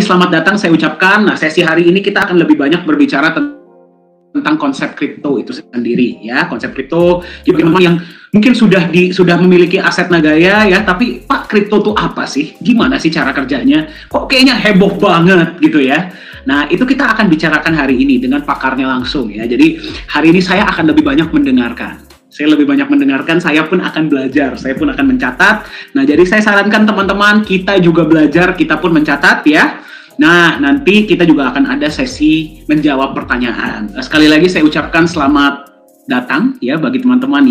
selamat datang saya ucapkan. Nah, sesi hari ini kita akan lebih banyak berbicara tentang konsep kripto itu sendiri ya. Konsep kripto memang yang mungkin sudah memiliki aset Nagaya ya, tapi Pak, kripto itu apa sih? Gimana sih cara kerjanya? Kok kayaknya heboh banget gitu ya. Nah, itu kita akan bicarakan hari ini dengan pakarnya langsung ya. Jadi, hari ini saya akan lebih banyak mendengarkan. Saya lebih banyak mendengarkan, saya pun akan belajar, saya pun akan mencatat. Nah, jadi saya sarankan teman-teman, kita juga belajar, kita pun mencatat ya. Nah, nanti kita juga akan ada sesi menjawab pertanyaan. Sekali lagi saya ucapkan selamat datang ya bagi teman-teman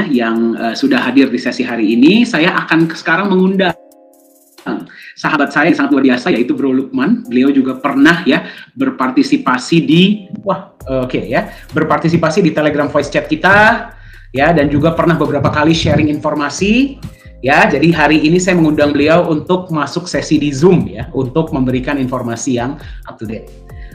yang sudah hadir di sesi hari ini. Saya akan sekarang mengundang sahabat saya yang sangat luar biasa, yaitu Bro Lukman. Beliau juga pernah ya berpartisipasi di berpartisipasi di Telegram voice chat kita ya, dan juga pernah beberapa kali sharing informasi ya. Jadi hari ini saya mengundang beliau untuk masuk sesi di Zoom ya, untuk memberikan informasi yang up to date.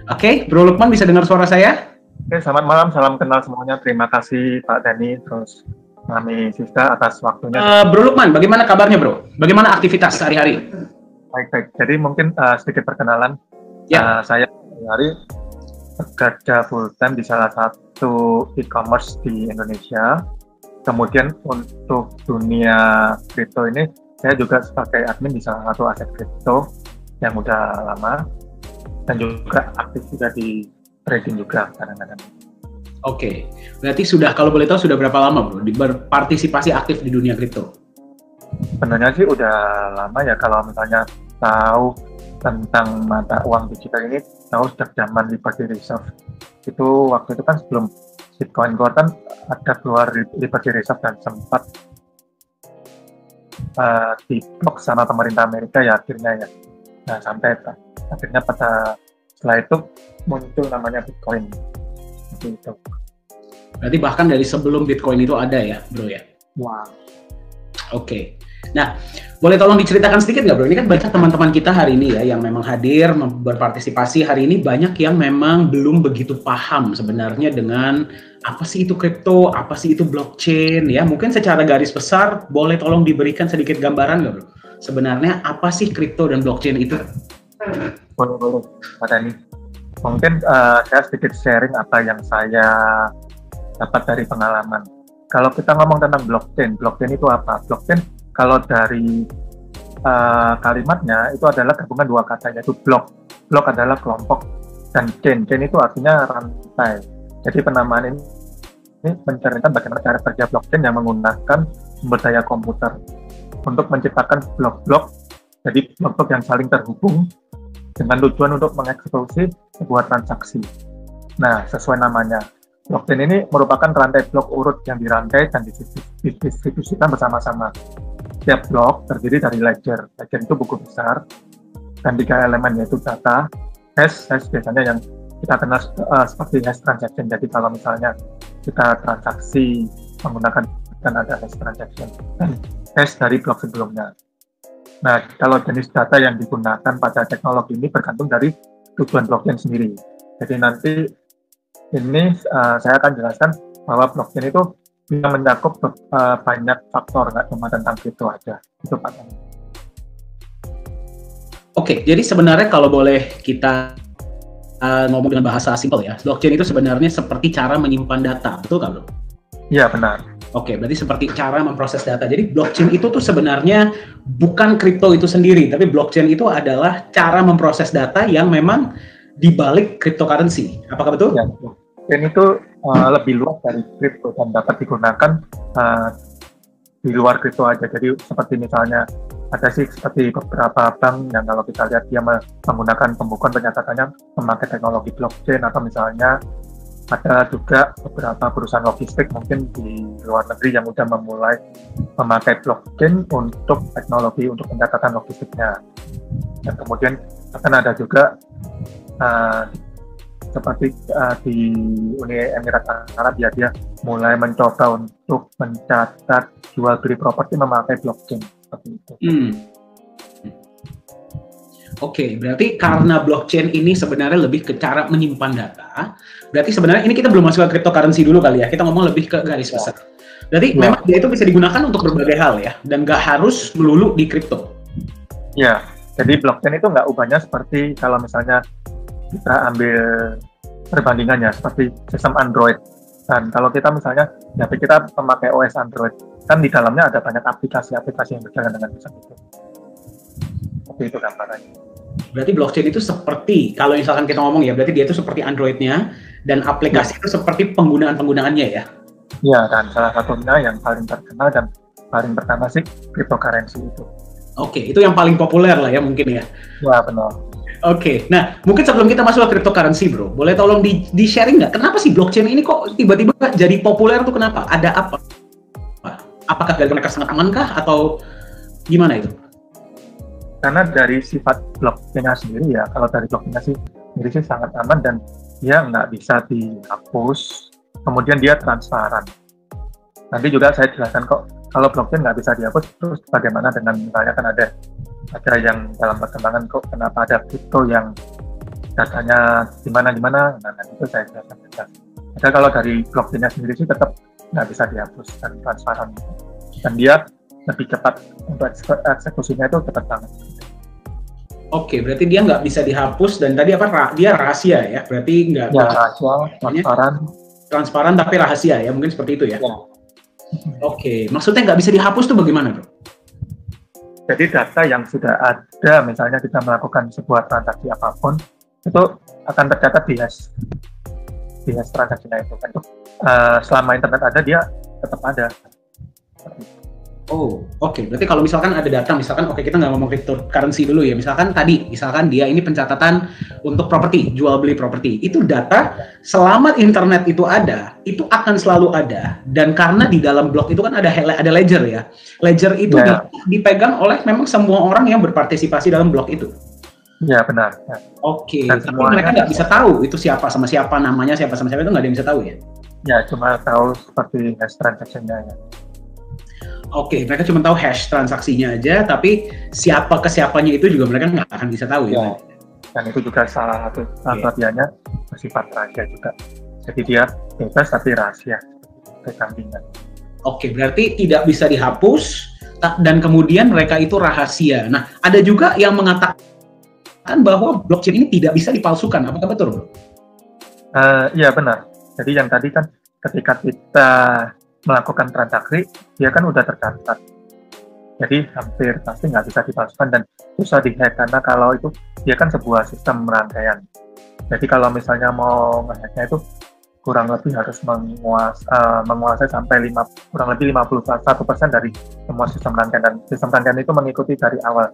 Oke, Bro Lukman, bisa dengar suara saya? Oke, selamat malam, salam kenal semuanya. Terima kasih Pak Dani, terus Mami Siska atas waktunya. Bro Lukman, bagaimana kabarnya Bro? Bagaimana aktivitas sehari-hari? Baik. Jadi mungkin sedikit perkenalan. Ya. Saya hari bekerja full time di salah satu e-commerce di Indonesia. Kemudian untuk dunia kripto ini, saya juga sebagai admin di salah satu aset kripto yang udah lama, dan juga aktif juga di trading juga kadang-kadang. Oke, berarti sudah, kalau boleh tahu sudah berapa lama Bro berpartisipasi aktif di dunia kripto? Sebenarnya sih udah lama ya, kalau misalnya tahu tentang mata uang digital ini, tahu sejak zaman Liberty Reserve. Itu waktu itu kan sebelum Bitcoin keluar kan ada keluar Liberty Reserve dan sempat diblok sama pemerintah Amerika ya akhirnya ya. Nah sampai akhirnya setelah itu muncul namanya Bitcoin. Gitu. Berarti bahkan dari sebelum Bitcoin itu ada ya Bro ya? Wow. Oke. Nah, boleh tolong diceritakan sedikit nggak Bro? Ini kan banyak teman-teman kita hari ini ya yang memang hadir berpartisipasi hari ini, banyak yang memang belum begitu paham sebenarnya dengan apa sih itu kripto, apa sih itu blockchain ya. Mungkin secara garis besar boleh tolong diberikan sedikit gambaran nggak Bro? Sebenarnya apa sih kripto dan blockchain itu? Boleh Pak Dani. Mungkin saya sedikit sharing apa yang saya dapat dari pengalaman. Kalau kita ngomong tentang blockchain itu apa? Blockchain kalau dari kalimatnya itu adalah gabungan dua kata, yaitu block. Block adalah kelompok, dan chain itu artinya rantai. Jadi penamaan ini menceritakan bagaimana cara kerja blockchain yang menggunakan sumber daya komputer untuk menciptakan blok-blok, jadi blok-blok yang saling terhubung dengan tujuan untuk mengeksekusi sebuah transaksi. Nah, sesuai namanya, blockchain ini merupakan rantai blok urut yang dirangkai dan didistribusikan bersama-sama. Setiap blok terdiri dari ledger. Ledger itu buku besar dan 3 elemen, yaitu data, hash biasanya yang kita kenal seperti hash transaction. Jadi kalau misalnya kita transaksi menggunakan, dan ada hash transaction dan hash dari blok sebelumnya. Nah, kalau jenis data yang digunakan pada teknologi ini bergantung dari tujuan blockchain sendiri. Jadi nanti ini saya akan jelaskan bahwa blockchain itu bisa mencakup banyak faktor, nggak cuma tentang kripto aja. Itu Pak. Oke, jadi sebenarnya kalau boleh kita ngomong dengan bahasa simpel ya, blockchain itu sebenarnya seperti cara menyimpan data, betul kan Bro? Iya, benar. Oke, berarti seperti cara memproses data. Jadi blockchain itu tuh sebenarnya bukan kripto itu sendiri, tapi blockchain itu adalah cara memproses data yang memang dibalik cryptocurrency. Apakah betul? Ya, blockchain itu lebih luas dari kripto dan dapat digunakan di luar kripto aja. Jadi seperti misalnya ada sih seperti beberapa bank yang kalau kita lihat dia menggunakan pembukuan pencatatannya memakai teknologi blockchain, atau misalnya ada juga beberapa perusahaan logistik mungkin di luar negeri yang sudah memulai memakai blockchain untuk teknologi untuk pencatatan logistiknya. Dan kemudian akan ada juga seperti di Uni Emirat Arab ya, dia mulai mencoba untuk mencatat jual beli properti memakai blockchain seperti itu. Oke, berarti karena blockchain ini sebenarnya lebih ke cara menyimpan data, berarti sebenarnya ini kita belum masuk ke cryptocurrency dulu kali ya, kita ngomong lebih ke garis besar. Berarti memang dia itu bisa digunakan untuk berbagai hal ya, dan nggak harus melulu di kripto. Ya, Jadi blockchain itu nggak ubahnya seperti kalau misalnya kita ambil perbandingannya seperti sistem Android. Dan kalau kita misalnya HP kita memakai OS Android, kan di dalamnya ada banyak aplikasi-aplikasi yang berjalan dengan sistem itu. Seperti itu gambarannya. Berarti blockchain itu seperti, kalau misalkan kita ngomong ya, berarti dia itu seperti Android-nya, dan aplikasi itu seperti penggunaannya ya? Ya, dan salah satunya yang paling terkenal dan paling pertama sih cryptocurrency itu. Oke, itu yang paling populer lah ya mungkin ya? Ya, benar. Oke, nah mungkin sebelum kita masuk ke cryptocurrency bro, boleh tolong di-sharing nggak? Kenapa sih blockchain ini kok tiba-tiba jadi populer tuh kenapa? Ada apa? Apakah gara-gara mereka sangat aman kah? Atau gimana itu? Karena dari sifat blockchain-nya sendiri ya, kalau dari blockchain-nya sendiri sih sangat aman dan dia nggak bisa dihapus, kemudian dia transparan. Nanti juga saya jelaskan kok, kalau blockchain nggak bisa dihapus, terus bagaimana dengan misalnya kan ada yang dalam perkembangan kok kenapa ada kripto yang datanya gimana, nah itu saya jelaskan. Jadi kalau dari blockchain-nya sendiri sih tetap nggak bisa dihapus dan transparan, dan dia lebih cepat untuk eksekusinya itu cepat banget. Oke, berarti dia nggak bisa dihapus dan tadi apa? Dia rahasia ya, berarti nggak? Ya, rahasia, transparan tapi rahasia ya, mungkin seperti itu ya. Oke, maksudnya nggak bisa dihapus tuh bagaimana bro? Jadi data yang sudah ada, misalnya kita melakukan sebuah transaksi apapun, itu akan tercatat di hash transaksinya itu. Selama internet ada, dia tetap ada. Oh, oke. Berarti kalau misalkan ada data, misalkan kita nggak ngomong cryptocurrency dulu ya. Misalkan dia ini pencatatan untuk properti, jual beli properti. Itu data selama internet itu ada, itu akan selalu ada. Dan karena di dalam blok itu kan ada ledger ya. Ledger itu dipegang oleh memang semua orang yang berpartisipasi dalam blok itu. Iya, benar. Ya. Oke. Tapi mereka nggak bisa tahu itu siapa sama siapa, namanya siapa sama siapa, itu nggak ada yang bisa tahu ya? Ya, cuma tahu seperti hash transaction-nya ya. Oke, mereka cuma tahu hash transaksinya aja, tapi siapa ke siapanya itu juga mereka nggak akan bisa tahu ya. Dan itu juga salah satu kelebihannya bersifat rahasia juga. Jadi dia bebas tapi rahasia, kesampingan. Oke, berarti tidak bisa dihapus dan kemudian mereka itu rahasia. Nah, ada juga yang mengatakan bahwa blockchain ini tidak bisa dipalsukan. Apakah betul, bro? Iya benar. Jadi yang tadi kan ketika kita melakukan transaksi, dia kan udah tercatat. Jadi hampir pasti nggak bisa dipalsukan dan susah dihack karena kalau itu dia kan sebuah sistem rangkaian. Jadi kalau misalnya mau ngehacknya itu kurang lebih harus menguasai sampai kurang lebih 51% dari semua sistem rangkaian, dan sistem rangkaian itu mengikuti dari awal.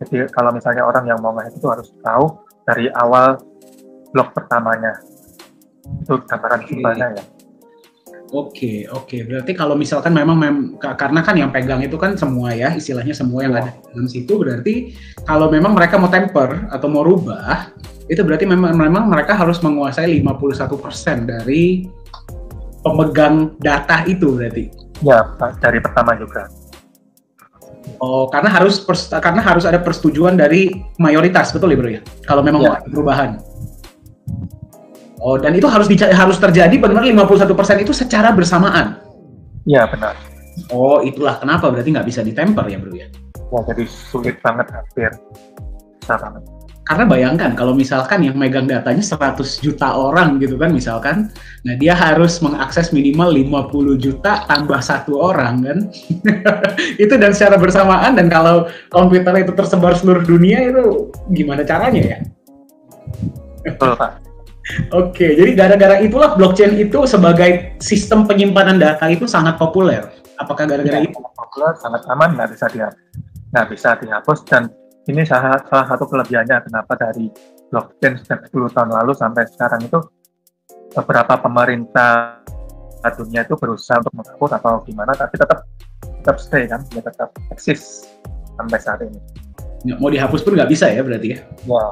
Jadi kalau misalnya orang yang mau ngehack itu harus tahu dari awal blok pertamanya. Itu gambaran simpelnya ya. Oke. Berarti kalau misalkan memang karena kan yang pegang itu kan semua ya, istilahnya semua yang ada di dalam situ, berarti kalau memang mereka mau temper atau mau rubah, itu berarti memang mereka harus menguasai 51% dari pemegang data itu berarti. Ya, dari pertama juga. Oh, karena harus ada persetujuan dari mayoritas, betul ya bro ya? Kalau memang mau ada perubahan. Oh, dan itu harus terjadi benar-benar 51% itu secara bersamaan? Iya, benar. Oh, itulah kenapa berarti nggak bisa ditemper ya bro ya? Ya, jadi sulit banget, hampir susah banget. Karena bayangkan kalau misalkan yang megang datanya 100 juta orang gitu kan misalkan, nah dia harus mengakses minimal 50 juta tambah 1 orang kan. Itu dan secara bersamaan, dan kalau komputer itu tersebar seluruh dunia itu gimana caranya ya? Betul, Pak. Oke, jadi gara-gara itulah blockchain itu sebagai sistem penyimpanan data itu sangat populer. Apakah gara-gara itu? Populer, sangat aman, nggak bisa dihapus, dan ini salah satu kelebihannya kenapa dari blockchain sejak 10 tahun lalu sampai sekarang itu beberapa pemerintah dunia itu berusaha untuk menghapus atau gimana, tapi tetap stay kan, ya tetap eksis sampai saat ini. Nggak mau dihapus pun nggak bisa ya berarti ya? Ya.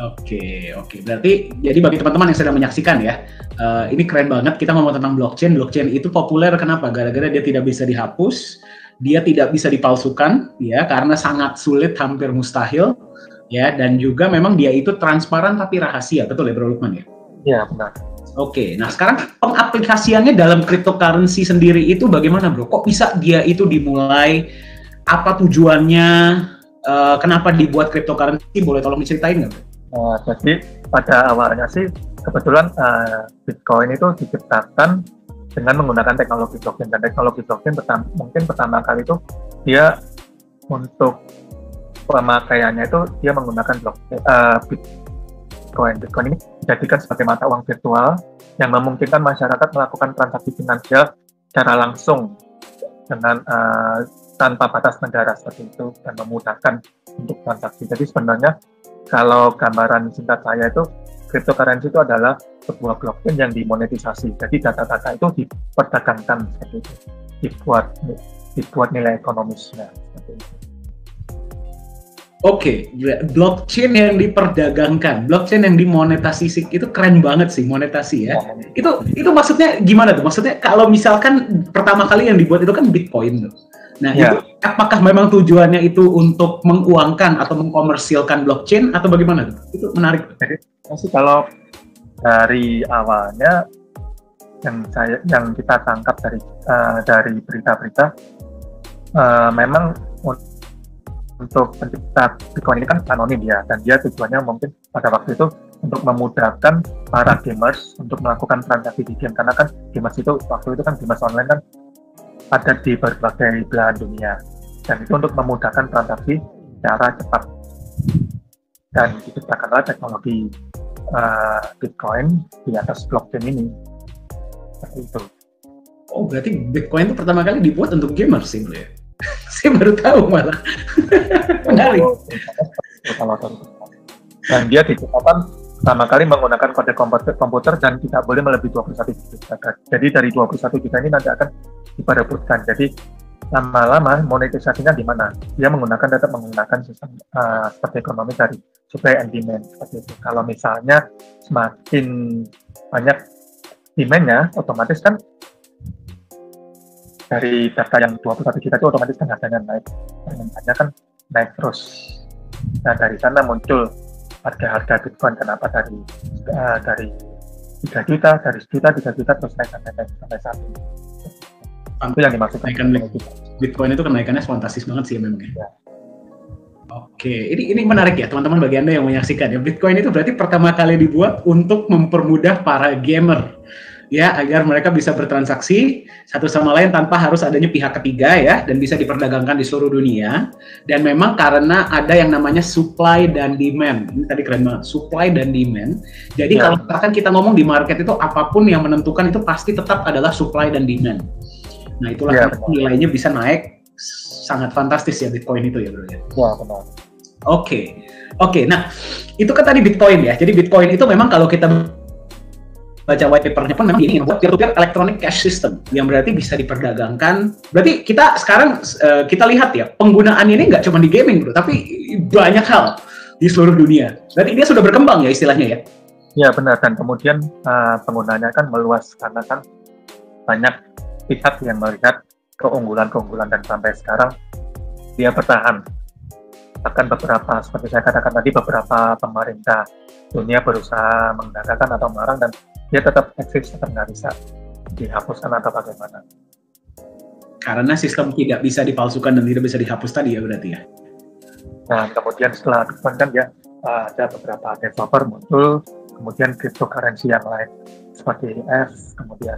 Oke. Berarti jadi bagi teman-teman yang sedang menyaksikan ya, ini keren banget kita ngomong tentang blockchain. Blockchain itu populer kenapa? Gara-gara dia tidak bisa dihapus, dia tidak bisa dipalsukan, ya karena sangat sulit, hampir mustahil, ya, dan juga memang dia itu transparan tapi rahasia, betul ya Bro Lukman ya? Iya benar. Oke, nah sekarang pengaplikasiannya dalam cryptocurrency sendiri itu bagaimana Bro? Kok bisa dia itu dimulai? Apa tujuannya? kenapa dibuat cryptocurrency, boleh tolong diceritain nggak? Jadi pada awalnya sih kebetulan Bitcoin itu diciptakan dengan menggunakan teknologi blockchain, dan teknologi blockchain mungkin pertama kali itu dia untuk pemakaiannya itu dia menggunakan Bitcoin. Bitcoin ini dijadikan sebagai mata uang virtual yang memungkinkan masyarakat melakukan transaksi finansial secara langsung dengan tanpa batas negara seperti itu, dan memudahkan untuk transaksi. Jadi sebenarnya kalau gambaran singkat saya itu, cryptocurrency itu adalah sebuah blockchain yang dimonetisasi. Jadi data-data itu diperdagangkan seperti itu, dibuat nilai ekonomisnya seperti itu. Oke, blockchain yang diperdagangkan, blockchain yang dimonetisasi, itu keren banget sih, monetasi ya. Itu maksudnya gimana tuh? Maksudnya kalau misalkan pertama kali yang dibuat itu kan Bitcoin tuh. Nah, itu apakah memang tujuannya itu untuk menguangkan atau mengkomersilkan blockchain atau bagaimana tuh? Itu menarik. Jadi kalau dari awalnya yang kita tangkap dari berita-berita, memang untuk pencipta Bitcoin ini kan anonim ya, dan dia tujuannya mungkin pada waktu itu untuk memudahkan para gamers untuk melakukan transaksi di game, karena kan gamers itu waktu itu kan gamers online kan ada di berbagai belahan dunia, dan itu untuk memudahkan transaksi secara cepat, dan diciptakanlah teknologi Bitcoin di atas blockchain ini. Seperti itu. Oh, berarti Bitcoin itu pertama kali dibuat untuk gamers sih, ya? Saya baru tahu malah. Menarik. Dan dia diciptakan pertama kali menggunakan kode komputer dan tidak boleh melebihi 21 juta. Jadi dari 21 juta ini nanti akan diperebutkan. Jadi lama-lama monetisasinya di mana? Dia tetap menggunakan sistem seperti ekonomi dari supply and demand seperti itu. Kalau misalnya semakin banyak demand-nya, otomatis kan dari data yang 21 juta itu otomatis kan harganya naik. Harganya kan naik terus. Nah, dari sana muncul harga-harga Bitcoin. Kenapa dari 3 juta, dari 1 juta, 3 juta, terus naik sampai saat ini. Itu yang dimaksudkan. Bitcoin itu kenaikannya fantastis banget sih memang. Ya. Oke, ini menarik ya teman-teman, bagi Anda yang menyaksikan ya. Bitcoin itu berarti pertama kali dibuat untuk mempermudah para gamer, ya, agar mereka bisa bertransaksi satu sama lain tanpa harus adanya pihak ketiga ya, dan bisa diperdagangkan di seluruh dunia. Dan memang karena ada yang namanya supply dan demand. Ini tadi keren banget, supply dan demand. Jadi kalau misalkan kita ngomong di market itu, apapun yang menentukan itu pasti tetap adalah supply dan demand. Nah, itulah nilainya bisa naik sangat fantastis ya Bitcoin itu ya, bro ya. Ya, benar. Oke. Nah, itu kan tadi Bitcoin ya. Jadi Bitcoin itu memang kalau kita baca white paper-nya pun memang ini membuat peer-to-peer electronic cash system yang berarti bisa diperdagangkan. Berarti kita sekarang kita lihat ya, penggunaannya ini nggak cuma di gaming, bro, tapi banyak hal di seluruh dunia. Berarti dia sudah berkembang ya istilahnya ya. Ya, benar. Dan kemudian penggunaannya kan meluas karena kan banyak pihak yang melihat keunggulan dan sampai sekarang dia bertahan. Bahkan beberapa, seperti saya katakan tadi, beberapa pemerintah dunia berusaha menggunakan atau melarang, dan dia tetap eksis, tetap nggak bisa dihapuskan atau bagaimana. Karena sistem tidak bisa dipalsukan dan tidak bisa dihapus tadi ya berarti ya. Nah, kemudian setelah Bitcoin kan ya ada beberapa developer muncul, kemudian cryptocurrency yang lain seperti ETH, kemudian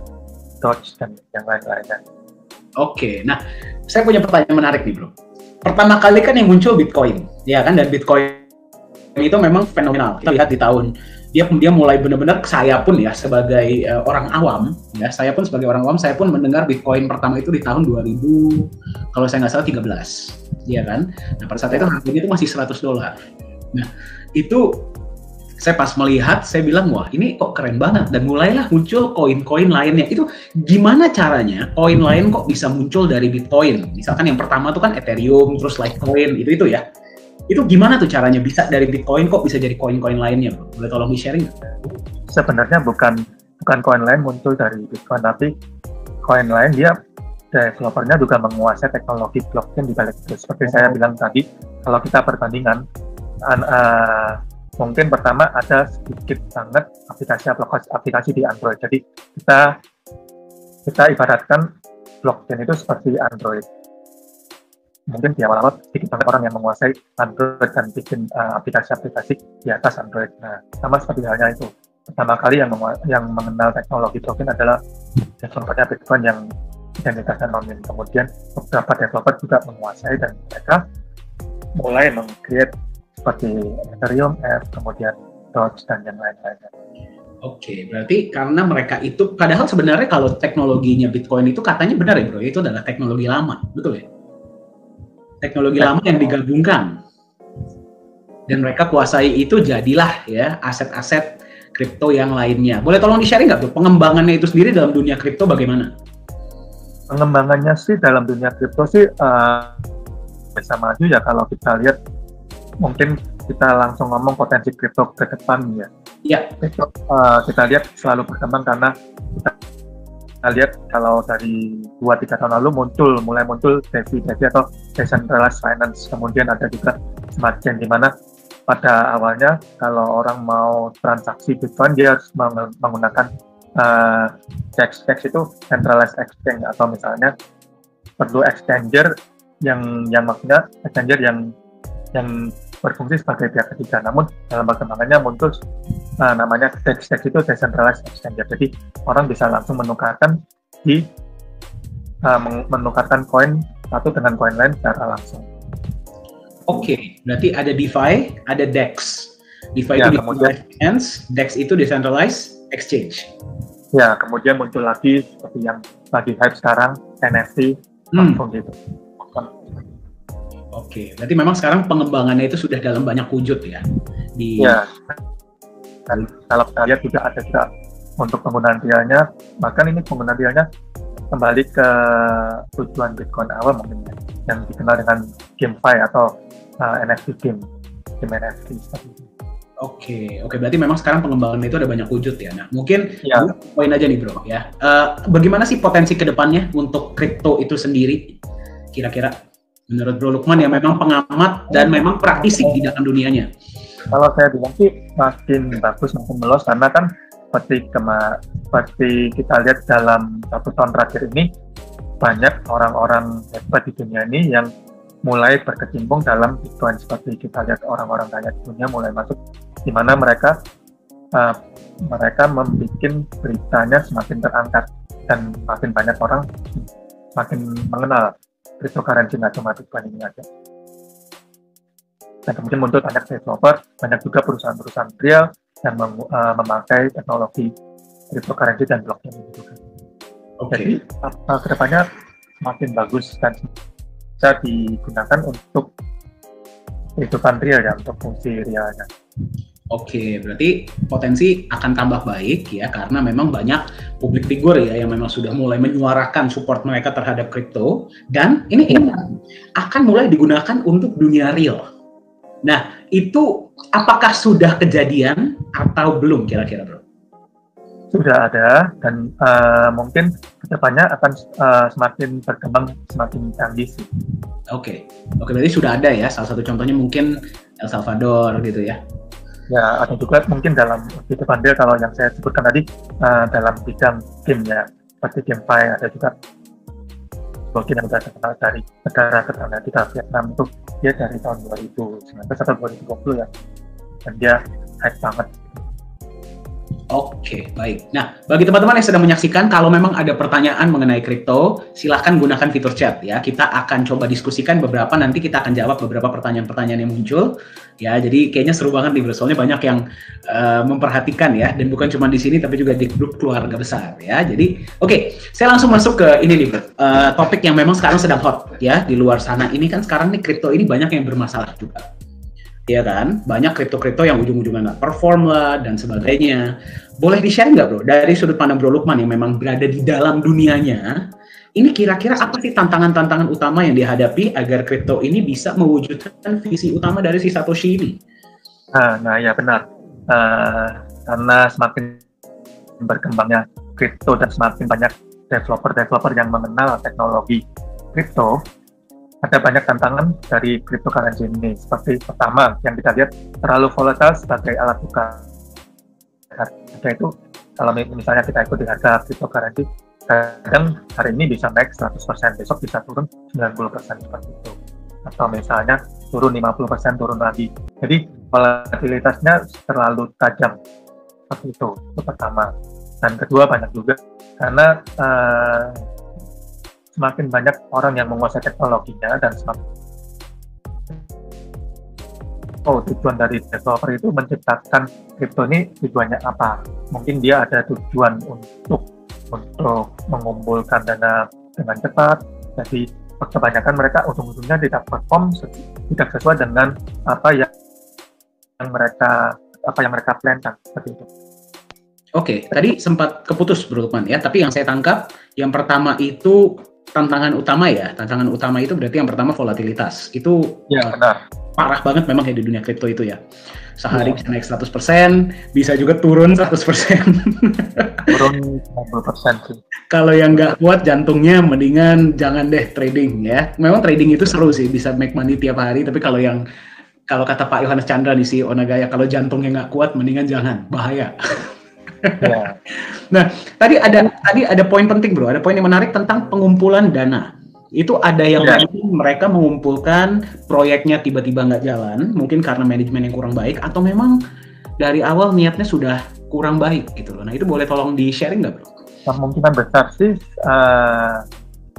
Doge dan yang lain-lainnya. Oke, nah saya punya pertanyaan menarik nih, bro. Pertama kali kan yang muncul Bitcoin, ya kan, dan Bitcoin itu memang fenomenal. Kita lihat di tahun dia mulai benar-benar, saya pun ya sebagai orang awam, ya saya pun sebagai orang awam, saya pun mendengar Bitcoin pertama itu di tahun 2000, kalau saya nggak salah 13, ya kan. Nah pada saat itu harganya itu masih $100. Nah itu saya pas melihat, saya bilang, wah ini kok keren banget, dan mulailah muncul koin-koin lainnya. Itu gimana caranya koin lain kok bisa muncul dari Bitcoin? Misalkan yang pertama tuh kan Ethereum, terus Litecoin, itu ya. Itu gimana tuh caranya bisa dari Bitcoin kok bisa jadi koin-koin lainnya, bro? Boleh tolong di-sharing? Sebenarnya bukan koin lain muncul dari Bitcoin, tapi koin lain dia developernya juga menguasai teknologi blockchain di balik itu. Seperti saya bilang tadi, kalau kita perbandingan, mungkin pertama ada sedikit banget aplikasi di Android. Jadi kita ibaratkan blockchain itu seperti Android. mungkin di awal-awal sedikit banget orang yang menguasai Android dan bikin aplikasi-aplikasi di atas Android. Nah, sama seperti halnya itu. Pertama kali yang mengenal teknologi blockchain adalah developernya Bitcoin yang identitasnya anonim. Kemudian beberapa developer juga menguasai dan mereka mulai meng-create seperti Ethereum, kemudian Doge dan yang lain-lainnya. Oke, berarti karena mereka itu, padahal sebenarnya kalau teknologinya Bitcoin itu katanya benar ya bro, itu adalah teknologi lama, betul ya? Teknologi lama yang digabungkan dan mereka kuasai itu, jadilah ya aset-aset kripto yang lainnya. Boleh tolong di-sharing nggak bro, pengembangannya itu sendiri dalam dunia kripto bagaimana? Pengembangannya sih dalam dunia kripto sih bisa maju ya kalau kita lihat, mungkin kita langsung ngomong potensi kripto ke depan ya. Ya. Kita lihat selalu berkembang karena kita lihat kalau dari 2-3 tahun lalu mulai muncul DeFi atau Decentralized Finance. Kemudian ada juga Smart Chain, di mana pada awalnya kalau orang mau transaksi Bitcoin dia harus menggunakan DEX itu Centralized Exchange, atau misalnya perlu exchanger yang maksudnya exchanger yang berfungsi sebagai pihak ketiga. Namun dalam perkembangannya muncul namanya DEX itu Decentralized Exchange. Jadi orang bisa langsung menukarkan koin satu dengan koin lain secara langsung. Oke, berarti ada DeFi, ada DEX. DeFi ya, itu Decentralized Finance, DEX itu Decentralized Exchange. Ya, kemudian muncul lagi seperti yang lagi hype sekarang, NFT, langsung gitu. Oke, berarti memang sekarang pengembangannya itu sudah dalam banyak wujud ya? Ya, dan kalau kita lihat juga ada juga untuk penggunaan realnya, bahkan ini penggunaan realnya kembali ke tujuan Bitcoin awal mungkin ya, yang dikenal dengan GameFi atau NFT game NFT seperti itu. Oke, berarti memang sekarang pengembangannya itu ada banyak wujud ya. Nah, mungkin poin aja nih bro ya. Bagaimana sih potensi kedepannya untuk kripto itu sendiri? Kira-kira menurut Bro Lukman yang memang pengamat dan memang praktisi di dalam dunianya. Kalau saya bilang sih makin bagus, makin meluas, karena kan seperti kita lihat dalam 1 tahun terakhir ini banyak orang-orang hebat di dunia ini yang mulai berkecimpung dalam Bitcoin. Seperti kita lihat orang-orang kaya di dunia mulai masuk, di mana mereka membuat beritanya semakin terangkat dan makin banyak orang makin mengenal cryptocurrency, nggak cuma Bitcoin ini aja. Dan kemudian muncul banyak developer, banyak juga perusahaan-perusahaan real yang memakai teknologi cryptocurrency dan blockchain ini juga. Jadi kedepannya semakin bagus dan bisa digunakan untuk kehidupan real ya, untuk fungsi realnya. Oke, berarti potensi akan tambah baik ya, karena memang banyak public figure ya yang memang sudah mulai menyuarakan support mereka terhadap kripto, dan ini akan mulai digunakan untuk dunia real. Nah, itu apakah sudah kejadian atau belum kira-kira bro? Sudah ada, dan mungkin kedepannya akan semakin berkembang, semakin canggih sih. Oke, berarti sudah ada ya, salah satu contohnya mungkin El Salvador gitu ya. Ya, ada juga mungkin dalam di depan dia, kalau yang saya sebutkan tadi dalam bidang game ya, seperti GameFi, ada juga blockchain yang sudah terkenal dari negara tetangga kita, Vietnam, itu dia dari tahun 2019 atau 2020 ya, dan dia hype banget. Oke, baik. Nah, bagi teman-teman yang sedang menyaksikan, kalau memang ada pertanyaan mengenai kripto, silahkan gunakan fitur chat ya. Kita akan coba diskusikan beberapa, nanti kita akan jawab beberapa pertanyaan-pertanyaan yang muncul. Ya, jadi kayaknya seru banget nih bro, soalnya banyak yang memperhatikan ya, dan bukan cuma di sini, tapi juga di grup keluarga besar ya. Jadi, oke, saya langsung masuk ke ini nih bro, topik yang memang sekarang sedang hot ya, di luar sana. Ini kan sekarang nih kripto ini banyak yang bermasalah juga. Ya kan, banyak kripto-kripto yang ujung-ujungnya nggak perform lah dan sebagainya. Boleh di-share nggak bro, dari sudut pandang Bro Lukman yang memang berada di dalam dunianya, ini kira-kira apa sih tantangan-tantangan utama yang dihadapi agar kripto ini bisa mewujudkan visi utama dari si Satoshi ini? Nah ya benar, karena semakin berkembangnya kripto dan semakin banyak developer yang mengenal teknologi kripto, ada banyak tantangan dari cryptocurrency ini. Seperti pertama, yang kita lihat terlalu volatile sebagai alat tukar. Harga itu, kalau misalnya kita ikuti harga cryptocurrency, kadang hari ini bisa naik 100%, besok bisa turun 90% seperti itu. atau misalnya turun 50%, turun lagi. Jadi volatilitasnya terlalu tajam seperti itu pertama. Dan kedua, banyak juga karena semakin banyak orang yang menguasai teknologinya dan semakin tujuan dari developer itu menciptakan kripto ini tujuannya apa? Mungkin dia ada tujuan untuk mengumpulkan dana dengan cepat. Jadi kebanyakan mereka ujung-ujungnya tidak perform, tidak sesuai dengan apa yang mereka plankan seperti itu. Oke, tadi sempat keputus Bro Lukman ya, tapi yang saya tangkap yang pertama itu tantangan utama ya. Tantangan utama itu berarti yang pertama volatilitas. Itu ya, benar. Parah banget memang ya di dunia kripto itu ya. Sehari bisa naik 100%, bisa juga turun 100%. Turun 90% sih. Kalau yang nggak kuat jantungnya mendingan jangan deh trading ya. Memang trading itu seru sih, bisa make money tiap hari, tapi kalau kata Pak Yohanes Chandra nih CEO Nagaya, kalau jantungnya nggak kuat mendingan jangan, bahaya. Ya. Nah, tadi ada poin penting Bro, ada poin yang menarik tentang pengumpulan dana. Itu ada yang mereka mengumpulkan proyeknya tiba-tiba nggak jalan, mungkin karena manajemen yang kurang baik, atau memang dari awal niatnya sudah kurang baik gitu loh. Nah itu boleh tolong di-sharing nggak Bro? Kemungkinan besar sih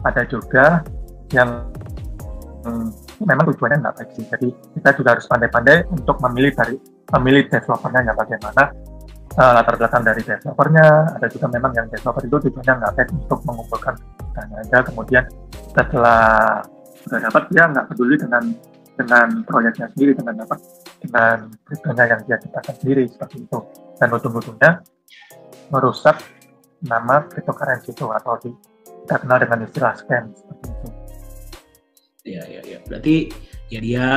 ada juga yang memang tujuannya nggak baik sih. Jadi kita juga harus pandai-pandai untuk memilih developernya yang bagaimana. Latar belakang dari developernya, ada juga memang yang developer itu tujuannya nggak baik untuk mengumpulkan dana aja, kemudian setelah sudah dapat dia nggak peduli dengan proyeknya sendiri, dengan kriptonya yang dia ciptakan sendiri seperti itu, dan ujung-ujungnya merusak nama cryptocurrency itu atau kita kenal dengan istilah scam seperti itu. Iya. Berarti ya dia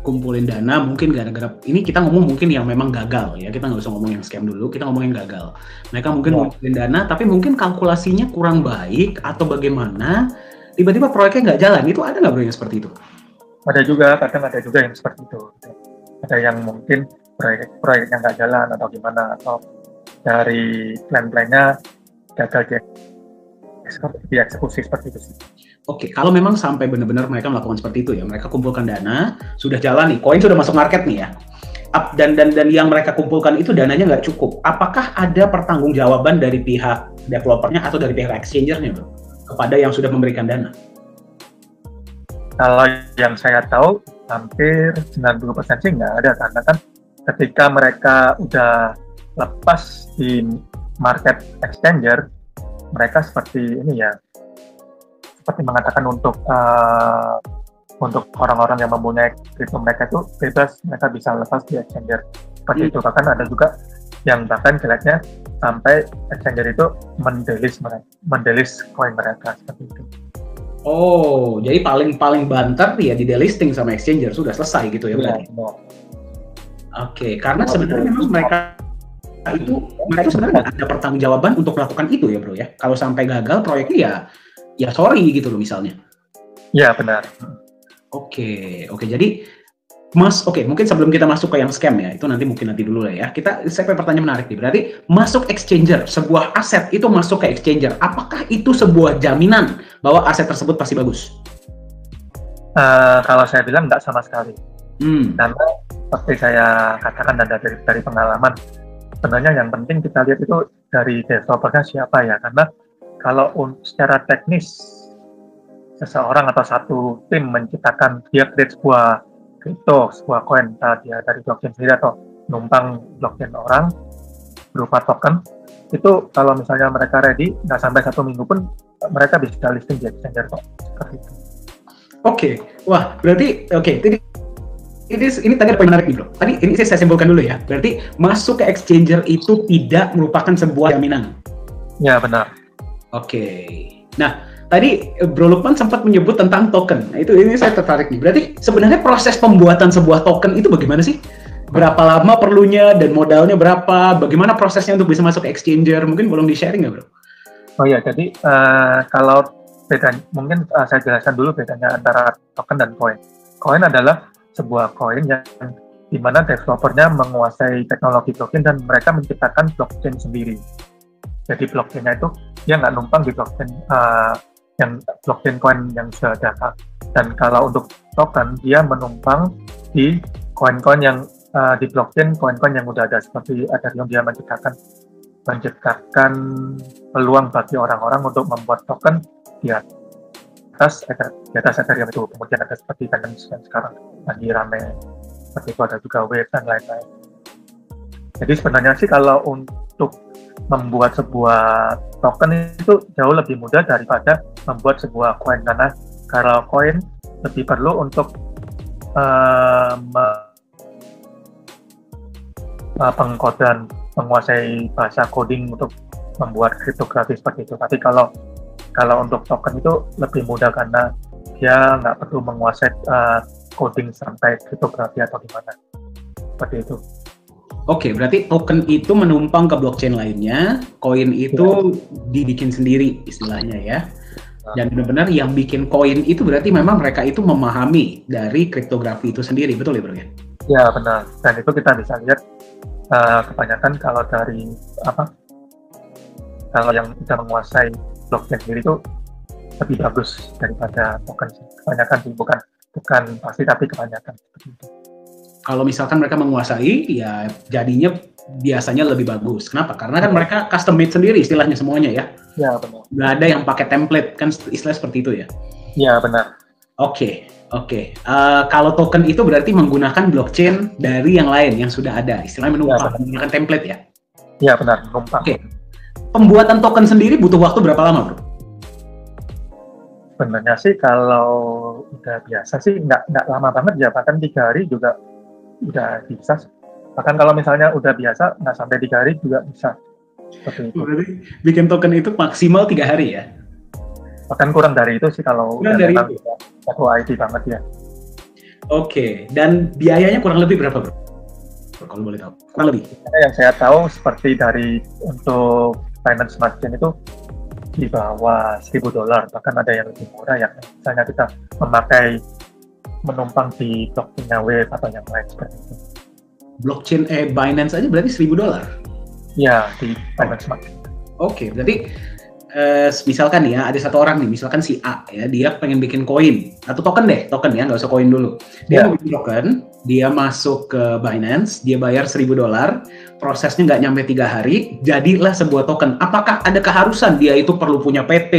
kumpulin dana mungkin gara-gara ini, kita ngomong mungkin yang memang gagal ya, kita nggak usah ngomong yang scam dulu, kita ngomongin gagal. Mereka mungkin kumpulin dana tapi mungkin kalkulasinya kurang baik atau bagaimana, tiba-tiba proyeknya nggak jalan. Itu ada nggak Bro yang seperti itu? Ada juga, kadang ada juga yang seperti itu. Ada yang mungkin proyeknya nggak jalan atau gimana, atau dari plan-plannya gagal dieksekusi seperti itu sih. Oke, kalau memang sampai benar-benar mereka melakukan seperti itu ya, mereka kumpulkan dana, sudah jalan nih, koin sudah masuk market nih ya, dan yang mereka kumpulkan itu dananya nggak cukup. Apakah ada pertanggungjawaban dari pihak developernya atau dari pihak exchangernya Bro, kepada yang sudah memberikan dana? Kalau yang saya tahu, hampir 90% sih nggak ada, karena kan ketika mereka udah lepas di market exchanger, mereka seperti ini ya, seperti mengatakan untuk orang-orang yang mempunyai kripto mereka itu bebas, mereka bisa lepas di exchanger seperti itu. Bahkan ada juga yang bahkan jeleknya sampai exchanger itu mendelis koin mereka seperti itu. Oh, jadi paling banter ya di delisting sama exchanger, sudah selesai gitu ya berarti. Oke, karena sebenarnya memang mereka itu sebenarnya nggak ada pertanggungjawaban untuk melakukan itu ya Bro ya. Kalau sampai gagal proyeknya ya sorry gitu loh misalnya. Ya benar. Oke, jadi mungkin sebelum kita masuk ke yang scam ya, itu nanti dulu lah ya. Saya punya pertanyaan menarik nih. Berarti masuk exchanger, sebuah aset itu masuk ke exchanger, apakah itu sebuah jaminan bahwa aset tersebut pasti bagus? Kalau saya bilang nggak sama sekali. Karena seperti saya katakan dan dari pengalaman, sebenarnya yang penting kita lihat itu dari developernya siapa ya. Karena kalau secara teknis seseorang atau satu tim menciptakan, dia create sebuah kripto, sebuah koin, dia dari blockchain sendiri atau numpang blockchain orang berupa token, itu kalau misalnya mereka ready, nggak sampai 1 minggu pun mereka bisa listing di exchanger kok. Seperti itu. Oke, wah berarti ini tadi ada poin menarik nih Bro. Tadi ini saya simpulkan dulu ya. Berarti masuk ke exchanger itu tidak merupakan sebuah jaminan. Ya benar. Oke. Nah, tadi Bro Lukman sempat menyebut tentang token. Nah, ini saya tertarik nih. Berarti sebenarnya proses pembuatan sebuah token itu bagaimana sih? Berapa lama perlunya dan modalnya berapa? Bagaimana prosesnya untuk bisa masuk ke exchanger? Mungkin boleh di-sharing nggak Bro? Oh iya, jadi kalau bedanya, mungkin saya jelaskan dulu bedanya antara token dan koin. Koin adalah sebuah koin yang dimana developernya menguasai teknologi blockchain dan mereka menciptakan blockchain sendiri. Jadi blockchainnya itu dia nggak numpang di blockchain yang blockchain coin yang sudah ada. Dan kalau untuk token, dia menumpang di koin-koin yang di blockchain, koin-koin yang udah ada seperti Ethereum. Dia menciptakan peluang bagi orang-orang untuk membuat token di atas Ethereum itu. Kemudian ada seperti Binance yang sekarang lagi rame, seperti itu, ada juga Wave dan lain-lain. Jadi sebenarnya sih kalau untuk membuat sebuah token itu jauh lebih mudah daripada membuat sebuah koin, karena kalau koin lebih perlu untuk pengkodan, menguasai bahasa coding untuk membuat kriptografi seperti itu. Tapi kalau untuk token itu lebih mudah karena dia nggak perlu menguasai coding sampai kriptografi atau gimana, seperti itu. Oke, berarti token itu menumpang ke blockchain lainnya, koin itu dibikin sendiri istilahnya ya. Dan benar-benar yang bikin koin itu berarti memang mereka itu memahami dari kriptografi itu sendiri, betul ya bro ya? Ya benar, dan itu kita bisa lihat kebanyakan kalau dari kalau yang sudah menguasai blockchain sendiri itu lebih bagus daripada token. Kebanyakan sih, bukan pasti tapi kebanyakan seperti itu. Kalau misalkan mereka menguasai, ya jadinya biasanya lebih bagus. Kenapa? Karena kan mereka custom made sendiri istilahnya semuanya ya. Ya benar. Nggak ada yang pakai template, kan istilah seperti itu ya? Ya benar. Oke. Kalau token itu berarti menggunakan blockchain dari yang lain yang sudah ada, istilahnya menumpang, menggunakan template ya? Ya benar, menumpang. Oke. Pembuatan token sendiri butuh waktu berapa lama bro? Sebenarnya sih kalau udah biasa sih nggak lama banget ya, bahkan 3 hari juga udah bisa. Bahkan kalau misalnya udah biasa nggak sampai 3 hari juga bisa. Seperti itu. Berarti bikin token itu maksimal 3 hari ya? Bahkan kurang dari itu sih kalau kurang dari itu. Satu IT banget ya. Oke, dan biayanya kurang lebih berapa bro? Kalau boleh tahu, kurang lebih? Yang saya tahu seperti dari untuk Binance Smart Chain itu di bawah $1.000, bahkan ada yang lebih murah ya. Misalnya kita menumpang di blockchain Wave atau yang lain seperti itu. Blockchain Binance aja berarti $1.000? Ya, di Binance Smart Chain. Oke, berarti misalkan ya ada satu orang nih, misalkan si A ya, dia pengen bikin koin atau token ya, nggak usah koin dulu. Dia mau bikin token, dia masuk ke Binance, dia bayar $1.000, prosesnya nggak nyampe 3 hari, jadilah sebuah token. Apakah ada keharusan dia itu perlu punya PT,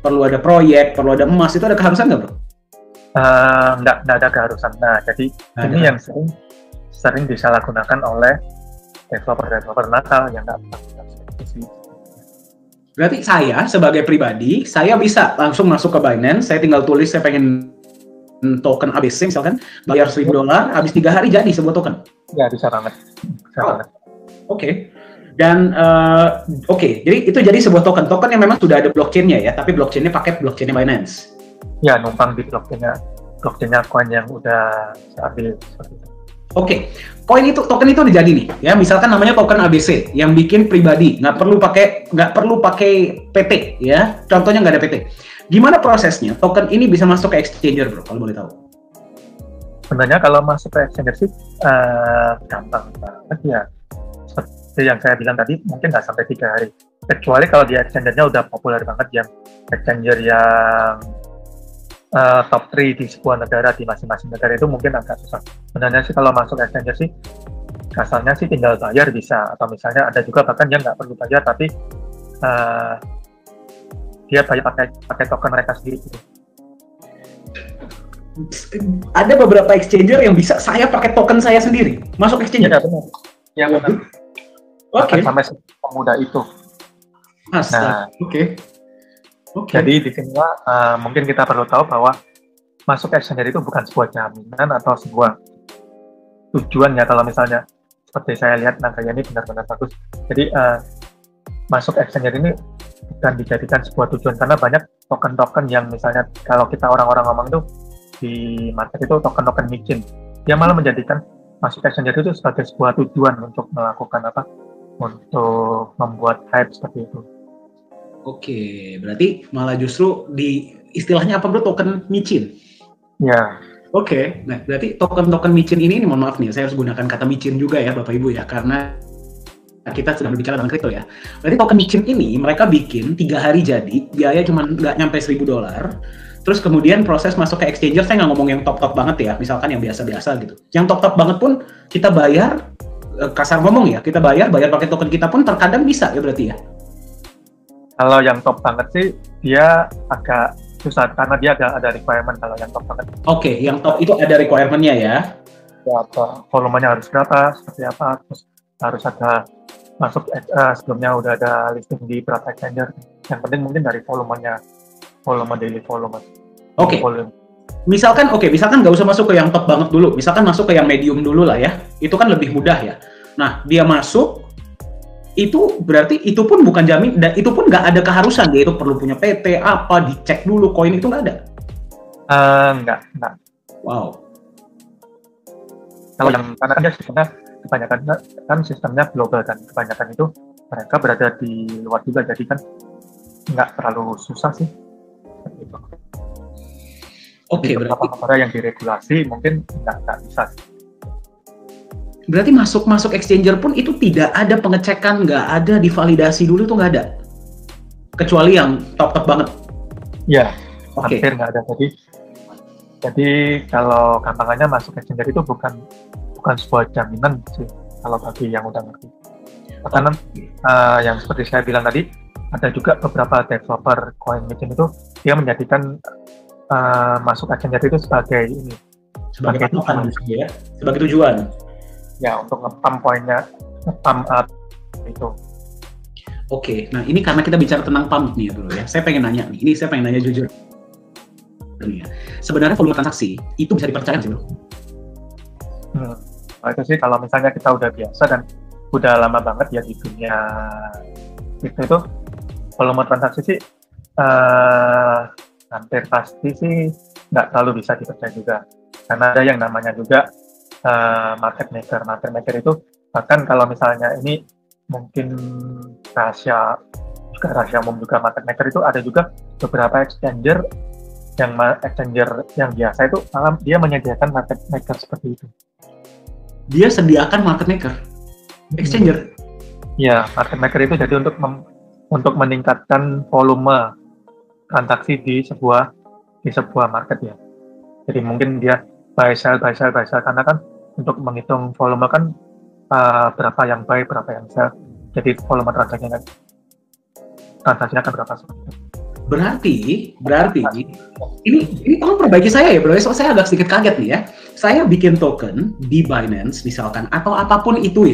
perlu ada proyek, perlu ada emas, itu ada keharusan nggak bro? Nggak ada keharusan. Nah, jadi ini yang sering disalahgunakan oleh developer nakal yang nggak seperti itu. Berarti saya sebagai pribadi, saya bisa langsung masuk ke Binance, saya tinggal tulis saya pengen token ABC misalkan, bayar $1.000, habis 3 hari jadi sebuah token? Ya, bisa banget. Oke. Dan jadi itu jadi sebuah token yang memang sudah ada blockchain-nya ya, tapi blockchain-nya pakai blockchain-nya Binance. Ya, numpang di blockchain-nya koin yang udah ambil seperti itu. Oke, token itu udah jadi nih, ya misalkan namanya token ABC, yang bikin pribadi, nggak perlu pakai PT, ya, contohnya nggak ada PT. Gimana prosesnya? Token ini bisa masuk ke exchanger, bro, kalau boleh tahu? Sebenarnya kalau masuk ke exchanger sih gampang banget ya. Seperti yang saya bilang tadi, mungkin nggak sampai 3 hari. Kecuali kalau di exchanger-nya udah populer banget, yang exchanger yang top 3 di sebuah negara, di masing-masing negara itu mungkin agak susah. Sebenarnya sih kalau masuk exchanger sih kasarnya sih tinggal bayar bisa, atau misalnya ada juga bahkan yang nggak perlu bayar tapi dia bayar pakai token mereka sendiri gitu. Ada beberapa exchanger yang bisa saya pakai token saya sendiri masuk exchanger. Ya benar. Ya benar. Oke. Sampai semudah itu. Nah, oke. Jadi di sini mungkin kita perlu tahu bahwa masuk exchanger itu bukan sebuah jaminan atau sebuah tujuan ya. Kalau misalnya seperti saya lihat Nagaya ini benar-benar bagus. Jadi masuk exchanger ini bukan dijadikan sebuah tujuan, karena banyak token-token yang misalnya kalau kita orang-orang ngomong tuh di market itu token-token micin. Dia malah menjadikan masuk exchanger itu sebagai sebuah tujuan untuk melakukan untuk membuat hype seperti itu. Oke, berarti malah justru di istilahnya apa bro, token micin? Ya. Oke, nah berarti token micin ini mohon maaf nih, saya harus gunakan kata micin juga ya Bapak Ibu ya, karena kita sedang berbicara tentang kripto ya. Berarti token Mitchin ini mereka bikin 3 hari jadi, biaya cuma nggak nyampe $1.000. Terus kemudian proses masuk ke exchanger, saya nggak ngomong yang top-top banget ya, misalkan yang biasa-biasa gitu. Yang top-top banget pun kita bayar, kasar ngomong ya, kita bayar pakai token kita pun terkadang bisa ya berarti ya. Kalau yang top banget sih, dia agak susah karena dia ada requirement kalau yang top banget. Oke, yang top itu ada requirement-nya ya. Ya, volumenya harus berapa, seperti apa, terus harus ada masuk sebelumnya udah ada listing di berapa exchanger. Yang penting mungkin dari volume daily volume. Oke. Misalkan nggak usah masuk ke yang top banget dulu. Misalkan masuk ke yang medium dulu lah ya. Itu kan lebih mudah ya. Nah, dia masuk itu berarti itu pun bukan jamin dan itu pun nggak ada keharusan dia itu perlu punya PT apa dicek dulu koin itu nggak ada. Nggak. Wow. Kalau yang karena kan dia sistemnya kebanyakan kan sistemnya global dan kebanyakan itu mereka berada di luar juga, jadi kan nggak terlalu susah sih. Oke, berarti apa yang diregulasi mungkin nggak bisa. Berarti masuk exchanger pun itu tidak ada pengecekan, nggak ada divalidasi dulu tuh nggak ada, kecuali yang top banget. Ya, hampir nggak ada. Jadi kalau gampangannya masuk exchanger itu bukan sebuah jaminan sih kalau bagi yang udah ngerti. Karena yang seperti saya bilang tadi, ada juga beberapa developer coin Mitchin itu dia menjadikan masuk exchanger itu sebagai tujuan ya, sebagai tujuan. Ya, untuk nge-pump poinnya, nge-pump up itu. Oke, nah ini karena kita bicara tentang pump nih ya bro ya. Saya pengen nanya jujur. Nih ya. Sebenarnya volume transaksi itu bisa dipercaya sih bro? Itu sih kalau misalnya kita udah biasa dan udah lama banget ya di dunia itu volume transaksi sih hampir pasti sih nggak terlalu bisa dipercaya juga, karena ada yang namanya juga market maker itu bahkan kalau misalnya ini mungkin rahasia umum juga, market maker itu ada juga beberapa exchanger yang biasa itu malah dia menyediakan market maker seperti itu. Dia sediakan market maker, exchanger. Ya, market maker itu jadi untuk meningkatkan volume transaksi di sebuah market ya. Jadi mungkin dia buy sell karena kan untuk menghitung volume kan berapa yang buy, berapa yang sell. Jadi volume transaksinya kan berapa seperti itu. Berarti ini tolong perbaiki saya ya bro, saya agak sedikit kaget nih ya. Saya bikin token di Binance misalkan atau apapun itu,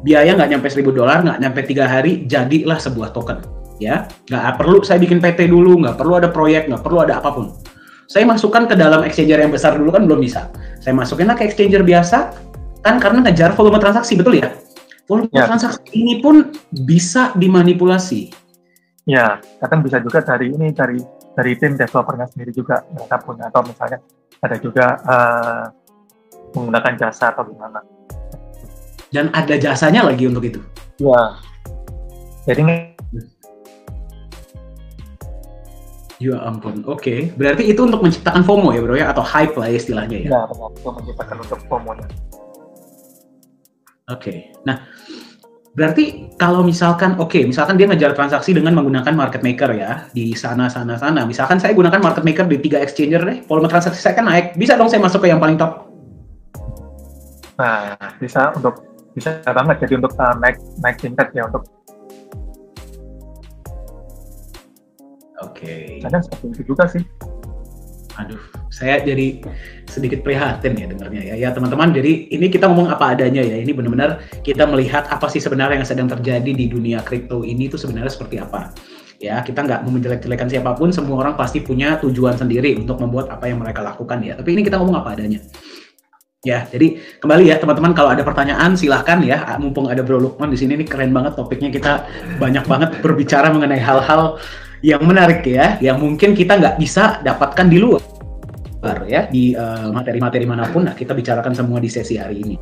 biaya nggak nyampe $1.000, nggak nyampe 3 hari, jadilah sebuah token ya. Nggak perlu saya bikin PT dulu, nggak perlu ada proyek, nggak perlu ada apapun. Saya masukkan ke dalam exchanger yang besar dulu kan belum bisa. Saya masukinlah ke exchanger biasa kan karena ngejar volume transaksi, betul ya? Volume transaksi ini pun bisa dimanipulasi. Ya, kadang bisa juga dari tim developernya sendiri juga mereka punya, atau misalnya ada juga menggunakan jasa atau gimana. Dan ada jasanya lagi untuk itu. Ya. Jadi ya ampun, oke. Berarti itu untuk menciptakan FOMO ya bro ya, atau hype lah istilahnya ya? Ya, benar, untuk menciptakan untuk FOMO-nya. Oke, nah berarti kalau misalkan dia ngejar transaksi dengan menggunakan market maker ya, di sana. Misalkan saya gunakan market maker di 3 exchanger deh, volume transaksi saya kan naik, bisa dong saya masuk ke yang paling top? Nah, bisa banget, jadi untuk naik tingkat ya untuk. Oke. Kadang seperti itu juga sih. Aduh, saya jadi sedikit prihatin ya dengarnya ya. Ya teman-teman, jadi ini kita ngomong apa adanya ya. Ini benar-benar kita melihat apa sih sebenarnya yang sedang terjadi di dunia kripto ini itu sebenarnya seperti apa. Ya, kita nggak mau menjelek-jelekan siapapun, semua orang pasti punya tujuan sendiri untuk membuat apa yang mereka lakukan ya. Tapi ini kita ngomong apa adanya. Ya, jadi kembali ya teman-teman, kalau ada pertanyaan silahkan ya. Mumpung ada Bro Lukman di sini, ini keren banget topiknya, kita banyak banget berbicara mengenai hal-hal yang menarik ya, yang mungkin kita nggak bisa dapatkan di luar ya, di materi-materi manapun. Nah, kita bicarakan semua di sesi hari ini.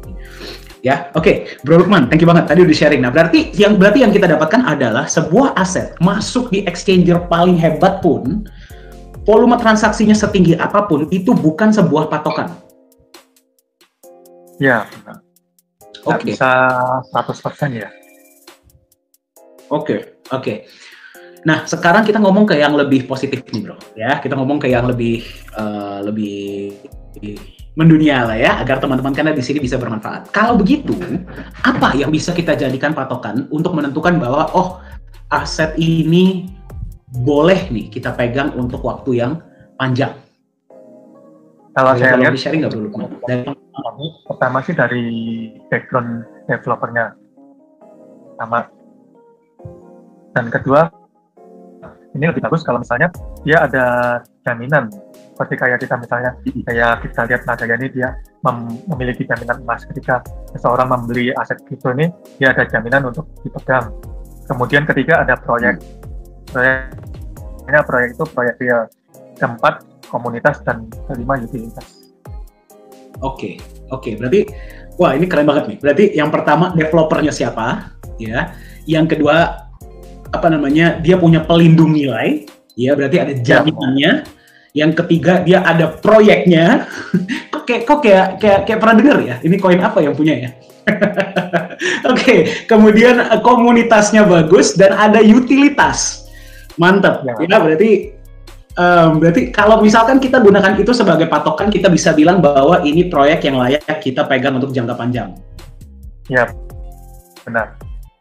Ya, oke, Bro Lukman, thank you banget tadi udah sharing. Nah, berarti yang kita dapatkan adalah sebuah aset masuk di exchanger paling hebat pun, volume transaksinya setinggi apapun itu bukan sebuah patokan. Ya, benar. Nggak bisa 100% ya. Oke. Nah, sekarang kita ngomong ke yang lebih positif nih, bro. Ya, kita ngomong ke yang lebih mendunia lah ya, agar teman-teman karena di sini bisa bermanfaat. Kalau begitu, apa yang bisa kita jadikan patokan untuk menentukan bahwa aset ini boleh nih kita pegang untuk waktu yang panjang? Kalau saya lihat, sharing nggak dulu? Pertama sih dari background developernya, sama. Dan kedua, ini lebih bagus kalau misalnya dia ada jaminan. Seperti kayak kita misalnya, kayak kita lihat Nagaya ini dia memiliki jaminan emas. Ketika seseorang membeli aset kripto ini, dia ada jaminan untuk dipegang. Kemudian ketiga ada proyek itu proyek real. Keempat, komunitas, dan kelima utilitas. Oke. Berarti, wah ini keren banget nih. Berarti yang pertama developernya siapa, ya. Yang kedua, dia punya pelindung nilai, ya berarti ada jaminannya. Yang ketiga dia ada proyeknya. kok kayak pernah dengar ya? Ini koin apa yang punya ya? Oke. Kemudian komunitasnya bagus dan ada utilitas. Mantap. Ya berarti kalau misalkan kita gunakan itu sebagai patokan, kita bisa bilang bahwa ini proyek yang layak kita pegang untuk jangka panjang. Ya, benar.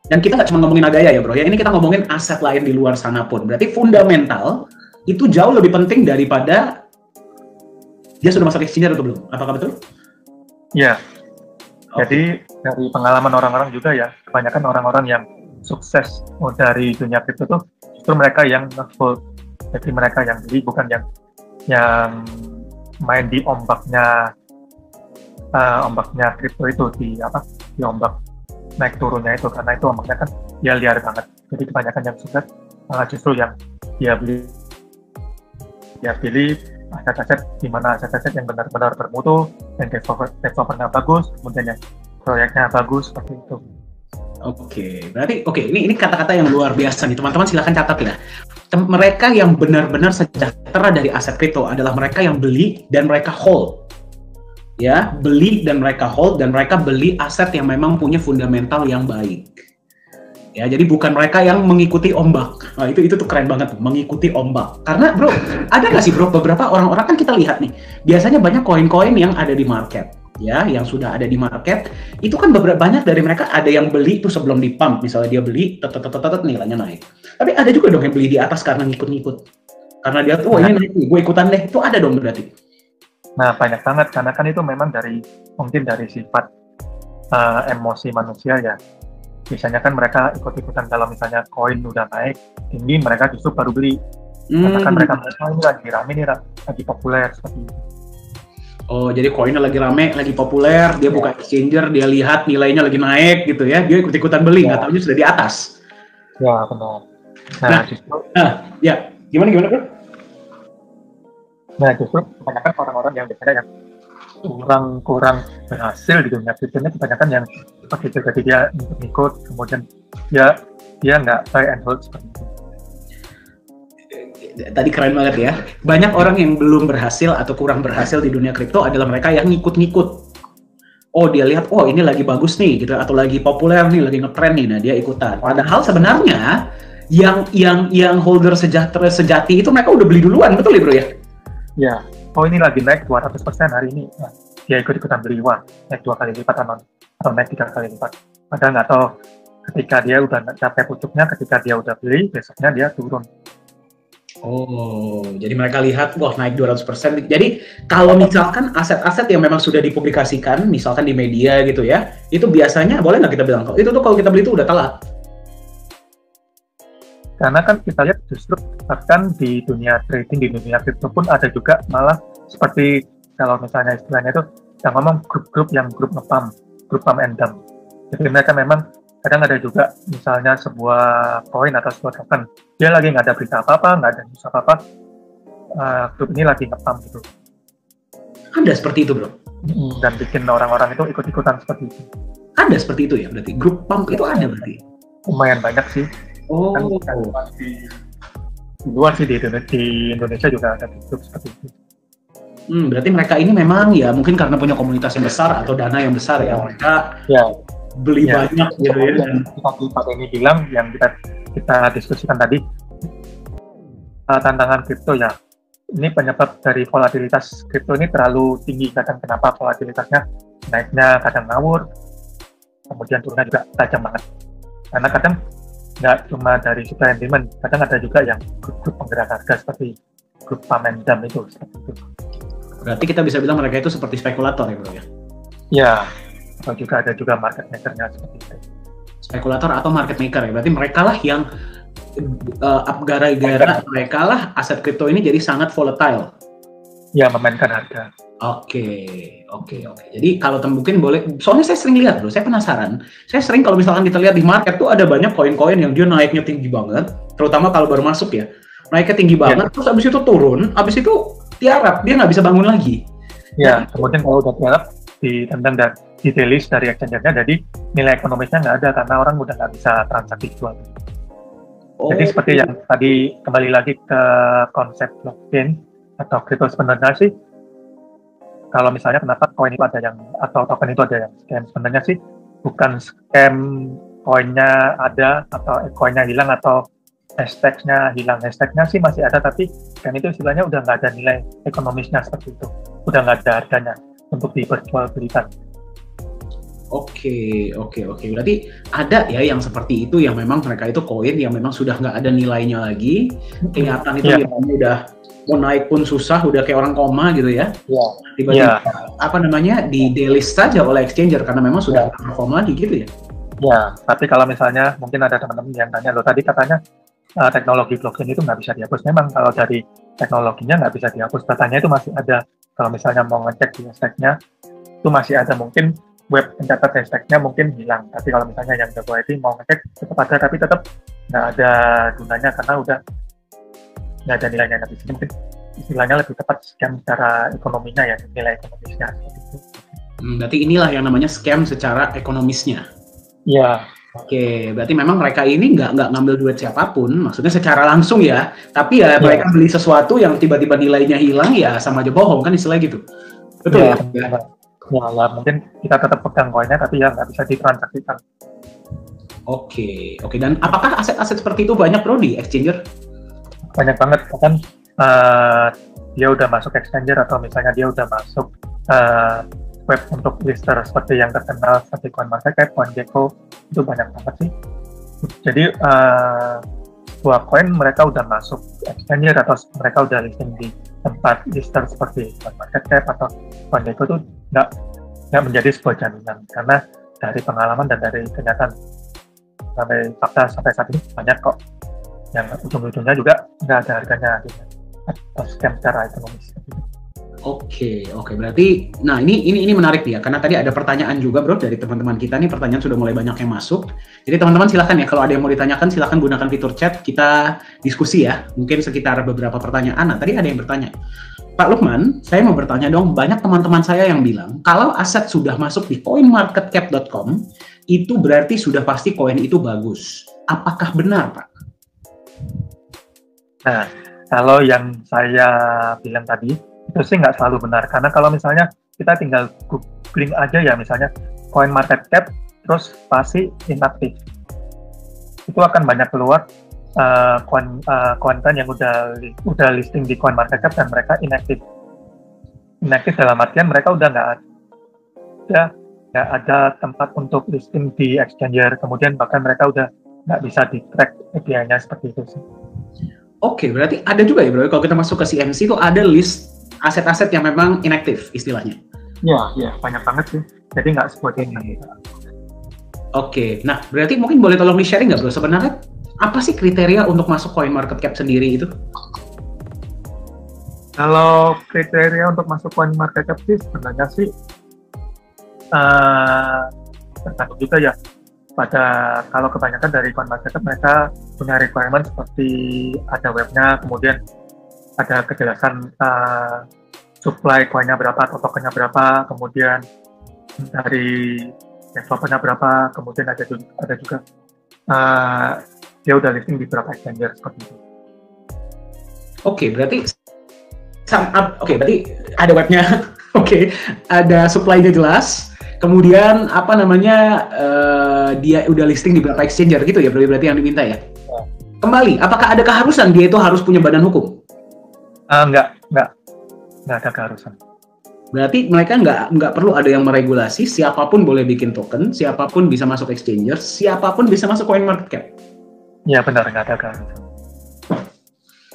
Dan kita nggak cuma ngomongin Nagaya ya bro, ya ini kita ngomongin aset lain di luar sana pun. Berarti fundamental itu jauh lebih penting daripada dia sudah masuk exchange atau belum. Apakah betul? Iya. Jadi dari pengalaman orang-orang juga ya, kebanyakan orang-orang yang sukses dari dunia kripto tuh justru mereka yang nge-hold. Jadi mereka yang beli, bukan yang main di ombaknya kripto itu, di ombak naik turunnya itu, karena itu ombaknya kan dia liar banget. Jadi kebanyakan yang sukses justru yang dia pilih aset-aset di mana aset-aset yang benar-benar bermutu, yang developernya bagus, kemudian yang proyeknya bagus, seperti itu. Berarti ini kata-kata yang luar biasa nih, teman-teman silakan catat ya. Mereka yang benar-benar sejahtera dari aset kripto adalah mereka yang beli dan mereka hold. Ya, beli dan mereka hold, dan mereka beli aset yang memang punya fundamental yang baik. Ya, jadi bukan mereka yang mengikuti ombak. Nah, itu tuh keren banget, mengikuti ombak. Karena bro, ada nggak sih bro beberapa orang-orang kan kita lihat nih, biasanya banyak koin-koin yang ada di market, ya, yang sudah ada di market, itu kan banyak dari mereka ada yang beli tuh sebelum di pump, misalnya dia beli, nilainya naik. Tapi ada juga dong yang beli di atas karena ngikut-ngikut. Karena dia tuh, ini naik nih, gue ikutan deh, itu ada dong berarti. Nah, banyak banget, karena kan itu memang mungkin dari sifat emosi manusia ya. Biasanya kan mereka ikut-ikutan, kalau misalnya koin udah naik tinggi, mereka justru baru beli. Karena kan mereka ini lagi rame nih, lagi populer, seperti itu. Oh, jadi koinnya lagi rame, lagi populer, dia buka exchanger, dia lihat nilainya lagi naik gitu ya, dia ikut-ikutan beli, nggak tahunya sudah di atas. Ya, benar. Gimana bro? Nah, justru kebanyakan orang-orang yang biasanya yang kurang berhasil di dunia kripto ini, kebanyakan yang seperti itu, jadi dia ikut, kemudian dia nggak buy and hold seperti itu. Tadi keren banget ya. Banyak orang yang belum berhasil atau kurang berhasil di dunia kripto adalah mereka yang ngikut-ngikut. Oh, dia lihat, oh ini lagi bagus nih, gitu, atau lagi populer nih, lagi ngetrend nih, nah dia ikutan. Padahal sebenarnya yang holder sejati itu mereka udah beli duluan, betul ya bro ya? Ya, oh ini lagi naik 200% hari ini. Nah, dia ikut-ikutan beli, wah, naik 2 kali lipat atau naik 3 kali lipat. Padahal nggak tahu ketika dia udah capai pucuknya, ketika dia udah beli, besoknya dia turun. Oh, jadi mereka lihat, wah naik 200%. Jadi kalau misalkan aset-aset yang memang sudah dipublikasikan, misalkan di media gitu ya, itu biasanya boleh nggak kita bilang, itu tuh kalau kita beli itu udah telat? Karena kan kita lihat justru bahkan di dunia trading, di dunia kripto pun ada juga malah seperti kalau misalnya istilahnya itu yang ngomong grup-grup nge-pump, grup pump and dump. Jadi mereka memang kadang ada juga misalnya sebuah koin atau sebuah token, dia lagi nggak ada berita apa-apa, nggak ada news apa-apa, grup ini lagi nge-pump gitu. Ada seperti itu bro? Dan bikin orang-orang itu ikut-ikutan seperti itu. Ada seperti itu ya berarti? Grup pump itu ada berarti? Lumayan banyak sih. Oh. Kan di luar sih, di Indonesia juga ada grup seperti itu. Berarti mereka ini memang ya mungkin karena punya komunitas yang besar atau dana yang besar ya mereka beli banyak gitu ya. Yang Pak Denny bilang, yang kita diskusikan tadi, tantangan kripto ya. Ini penyebab dari volatilitas kripto ini terlalu tinggi. Kadang kenapa volatilitasnya naiknya kadang ngawur, kemudian turunnya juga tajam banget. Karena kadang nggak cuma dari supply and demand, kadang ada juga yang grup penggerak harga seperti grup Pamendam itu, seperti itu. Berarti kita bisa bilang mereka itu seperti spekulator ya bro ya? Ya, atau juga ada juga market maker-nya seperti itu. Spekulator atau market maker ya, berarti mereka lah yang gara-gara mereka lah aset kripto ini jadi sangat volatile. Ya, memainkan harga. Oke. Jadi kalau mungkin boleh, soalnya saya sering lihat bro, saya penasaran. Saya sering kalau misalkan kita lihat di market tuh ada banyak koin-koin yang dia naiknya tinggi banget, terutama kalau baru masuk ya, naiknya tinggi banget, terus abis itu turun, abis itu tiarap, dia nggak bisa bangun lagi. Ya, kemudian kalau udah tiarap, ditendang dan di-delist dari exchange-nya, jadi nilai ekonomisnya nggak ada karena orang udah nggak bisa transaksi jual. Jadi seperti yang tadi, kembali lagi ke konsep blockchain atau crypto, sebenarnya sih kalau misalnya kenapa koin itu ada yang, atau token itu ada yang scam, sebenarnya sih bukan scam koinnya ada atau koinnya hilang atau hashtag-nya hilang. Hashtag-nya sih masih ada, tapi scam itu istilahnya udah nggak ada nilai ekonomisnya seperti itu, udah nggak ada harganya untuk diperjualbelikan. Oke. Berarti ada ya yang seperti itu, yang memang mereka itu koin yang memang sudah nggak ada nilainya lagi, kelihatan itu nilainya udah mau naik pun susah, udah kayak orang koma gitu ya. Tiba-tiba di delist saja oleh exchanger karena memang sudah nggak perform lagi gitu ya. Ya, tapi kalau misalnya mungkin ada teman-teman yang tanya, loh tadi katanya teknologi blockchain itu nggak bisa dihapus. Memang kalau dari teknologinya nggak bisa dihapus, datanya itu masih ada. Kalau misalnya mau ngecek di hashtag-nya, itu masih ada. Mungkin web pencatat hashtag-nya mungkin hilang, tapi kalau misalnya yang jago IT mau ngecek tetap ada, tapi tetap nggak ada gunanya karena udah nggak ada nilainya. Nanti mungkin istilahnya lebih tepat scam secara ekonominya ya, nilai ekonomisnya seperti itu. Berarti inilah yang namanya scam secara ekonomisnya. Iya. Oke, berarti memang mereka ini nggak ngambil duit siapapun, maksudnya secara langsung ya, tapi ya mereka beli sesuatu yang tiba-tiba nilainya hilang, ya sama aja bohong kan istilah gitu. Betul ya? Ya, mungkin kita tetap pegang koinnya, tapi ya nggak bisa ditransaksikan. Oke. Dan apakah aset-aset seperti itu banyak bro di exchanger? Banyak banget, kan dia udah masuk exchanger atau misalnya dia udah masuk web untuk lister seperti yang terkenal seperti CoinMarketCap, CoinGecko, itu banyak banget sih. Jadi sebuah koin mereka udah masuk exchanger atau mereka udah listing di tempat lister seperti CoinMarketCap atau CoinGecko itu nggak menjadi sebuah jaminan, karena dari pengalaman dan dari kenyataan sampai fakta sampai saat ini banyak kok yang ujung-ujungnya juga nggak ada harganya gitu, atau scam secara ekonomis. Oke, berarti, nah ini menarik nih ya, karena tadi ada pertanyaan juga bro dari teman-teman kita nih, pertanyaan sudah mulai banyak yang masuk. Jadi teman-teman silahkan ya, kalau ada yang mau ditanyakan silahkan gunakan fitur chat, kita diskusi ya, mungkin sekitar beberapa pertanyaan. Nah tadi ada yang bertanya, Pak Lukman, saya mau bertanya dong, banyak teman-teman saya yang bilang, kalau aset sudah masuk di coinmarketcap.com, itu berarti sudah pasti koin itu bagus. Apakah benar Pak? Nah, kalau yang saya bilang tadi, itu sih nggak selalu benar, karena kalau misalnya kita tinggal googling aja ya, misalnya CoinMarketCap terus pasti inaktif, itu akan banyak keluar konten yang udah listing di CoinMarketCap dan mereka inaktif dalam artian mereka udah nggak ada tempat untuk listing di exchanger, kemudian bahkan mereka udah nggak bisa di track API-nya seperti itu sih. Oke, berarti ada juga ya bro, kalau kita masuk ke CMC itu ada list aset-aset yang memang inaktif istilahnya. Ya, banyak banget sih. Jadi nggak sebuah ini. Oke, nah berarti mungkin boleh tolong di-sharing nggak bro, sebenarnya apa sih kriteria untuk masuk CoinMarketCap sendiri itu? Kalau kriteria untuk masuk CoinMarketCap sih sebenarnya sih tergantung juga ya. Kalau kebanyakan dari CoinMarketCap mereka punya requirement seperti ada webnya, kemudian ada kejelasan supply koinnya berapa atau tokennya berapa, kemudian dari developernya berapa, kemudian ada juga dia udah listing di beberapa exchanger seperti itu. Oke, berarti berarti ada webnya, oke, ada supply-nya jelas, Kemudian apa namanya dia udah listing di beberapa exchanger gitu ya, berarti yang diminta ya. Kembali, apakah ada keharusan dia itu harus punya badan hukum? Enggak ada keharusan. Berarti mereka nggak perlu ada yang meregulasi, siapapun boleh bikin token, siapapun bisa masuk exchanger, siapapun bisa masuk CoinMarketCap. Iya benar, nggak ada keharusan.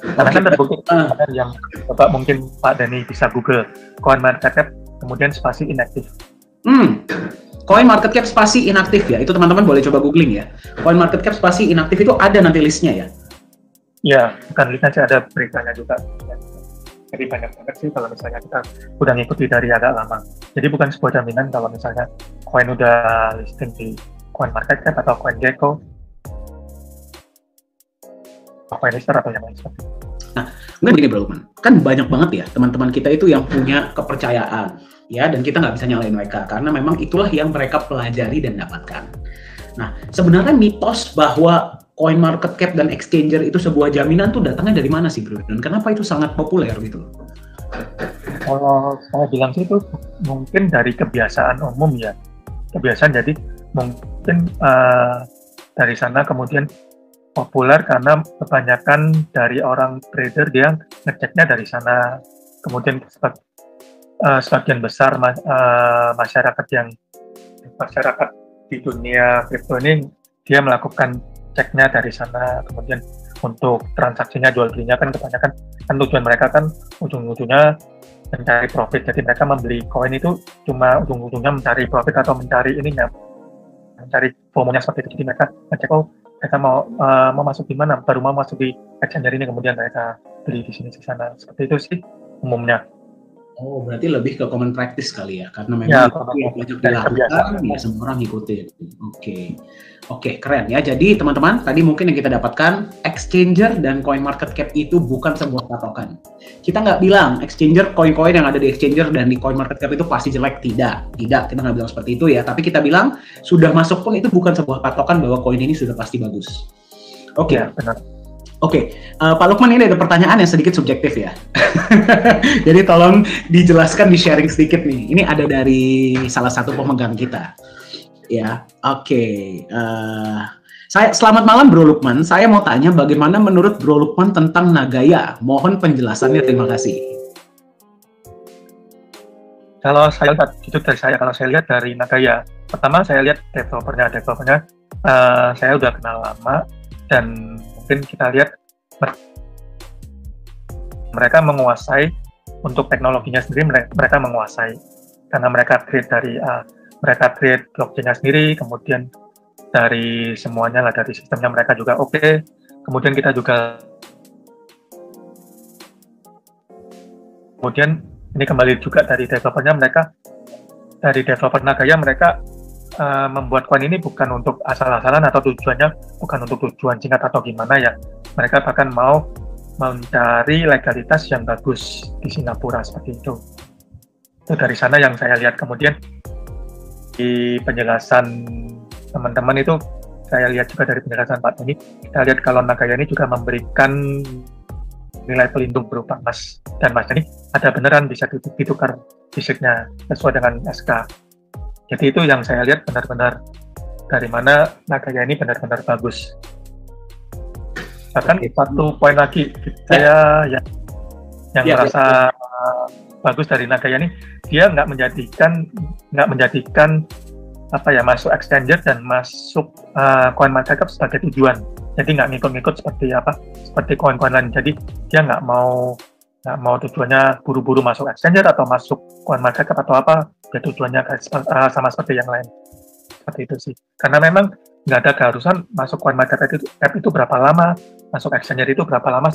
Karena kan terbukti ada yang Bapak mungkin Pak Dani bisa Google CoinMarketCap kemudian spasi inaktif. CoinMarketCap spasi inaktif ya, itu teman-teman boleh coba googling ya. CoinMarketCap spasi inaktif itu ada nanti listnya ya? Iya, bukan listnya sih, ada beritanya juga. Jadi banyak banget sih kalau misalnya kita udah ngikuti dari agak lama. Jadi bukan sebuah jaminan kalau misalnya koin udah listing di CoinMarketCap atau CoinGecko, CoinLister atau yang lain seperti itu. Nah, mungkin begini Bro Lukman, kan banyak banget ya teman-teman kita itu yang punya kepercayaan, ya, dan kita nggak bisa nyalain mereka, karena memang itulah yang mereka pelajari dan dapatkan. Nah, sebenarnya mitos bahwa CoinMarketCap dan exchanger itu sebuah jaminan tuh datangnya dari mana sih Bro? Dan kenapa itu sangat populer gitu? Kalau saya bilang sih itu mungkin dari kebiasaan umum ya. Kebiasaan, jadi mungkin dari sana kemudian populer karena kebanyakan dari orang trader dia ngeceknya dari sana. Kemudian sebagian besar masyarakat di dunia kripto ini dia melakukan ceknya dari sana. Kemudian untuk transaksinya jual belinya kan kebanyakan kan tujuan mereka kan ujung-ujungnya mencari profit. Jadi mereka membeli koin itu cuma ujung-ujungnya mencari profit atau mencari mencari FOMO-nya seperti itu. Jadi mereka ngecek, mereka mau masuk di mana, baru mau masuk di exchanger ini, kemudian mereka beli di sini di sana. Seperti itu sih umumnya. Oh, berarti lebih ke common practice kali ya, karena memang itu banyak dilakukan, ya semua orang ngikutin. Oke, keren ya. Jadi teman-teman, tadi mungkin yang kita dapatkan, exchanger dan CoinMarketCap itu bukan sebuah patokan. Kita nggak bilang exchanger, koin-koin yang ada di exchanger dan di CoinMarketCap itu pasti jelek. Tidak, kita nggak bilang seperti itu ya. Tapi kita bilang, sudah masuk pun itu bukan sebuah patokan bahwa koin ini sudah pasti bagus. Oke, ya, benar. Oke, Pak Lukman, ini ada pertanyaan yang sedikit subjektif ya. Jadi tolong dijelaskan, di-sharing sedikit nih. Ini ada dari salah satu pemegang kita. Ya, oke. Selamat malam Bro Lukman. Saya mau tanya bagaimana menurut Bro Lukman tentang Nagaya. Mohon penjelasannya, terima kasih. Kalau saya lihat dari Nagaya, pertama saya lihat developernya, saya udah kenal lama dan mungkin kita lihat mereka menguasai untuk teknologinya sendiri, mereka menguasai karena mereka create blockchain-nya sendiri, kemudian dari semuanya lah, dari sistemnya mereka juga oke. Kemudian kita juga ini kembali juga dari developernya, dari developer Nagaya mereka membuat koin ini bukan untuk asal-asalan atau tujuannya bukan untuk tujuan singkat atau gimana ya. Mereka bahkan mau mencari legalitas yang bagus di Singapura seperti itu. Itu dari sana yang saya lihat. Kemudian di penjelasan teman-teman itu saya lihat juga dari penjelasan Pak Tony, kita lihat kalau Nagaya ini juga memberikan nilai pelindung berupa emas, dan emas ini ada beneran bisa ditukar fisiknya sesuai dengan SK. Jadi itu yang saya lihat benar-benar dari mana Nagaya ini benar-benar bagus. Bahkan satu poin lagi saya yang merasa bagus dari Nagaya ini, dia nggak menjadikan masuk exchanger dan masuk CoinMarketCap sebagai tujuan. Jadi nggak ngikut-ngikut seperti koin-koin lain. Jadi dia nggak mau tujuannya buru-buru masuk exchanger atau masuk CoinMarketCap atau apa. Dia tujuannya sama seperti yang lain. Seperti itu sih. Karena memang nggak ada keharusan masuk CoinMarketCap itu berapa lama, masuk exchanger itu berapa lama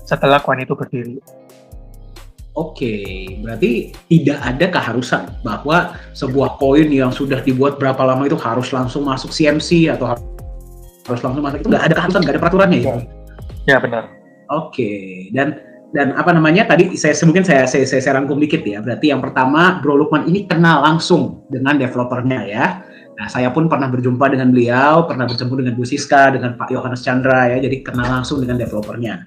setelah koin itu berdiri. Oke, berarti tidak ada keharusan bahwa sebuah koin yang sudah dibuat berapa lama itu harus langsung masuk CMC atau harus langsung masuk, itu nggak ada keharusan, nggak ada peraturannya ya? Ya benar. Oke, dan apa namanya tadi saya rangkum dikit ya. Berarti yang pertama, Bro Lukman ini kenal langsung dengan developernya ya. Nah, saya pun pernah berjumpa dengan beliau, pernah bertemu dengan Bu Siska, dengan Pak Yohanes Chandra ya. Jadi kenal langsung dengan developernya.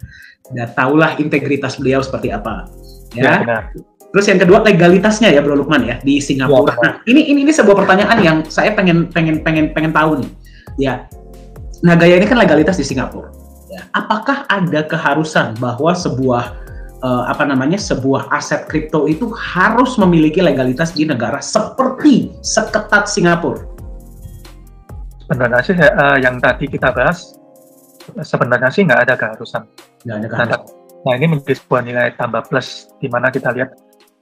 Dan tahulah integritas beliau seperti apa. Ya. Terus yang kedua legalitasnya ya Bro Lukman ya di Singapura. Nah, ini sebuah pertanyaan yang saya pengen tahu nih. Ya. Nagaya ini kan legalitas di Singapura. Ya. Apakah ada keharusan bahwa sebuah sebuah aset kripto itu harus memiliki legalitas di negara seperti seketat Singapura? Sebenarnya sih yang tadi kita bahas sebenarnya sih nggak ada keharusan. Nggak ada keharusan. Nah, ini menjadi sebuah nilai tambah plus di mana kita lihat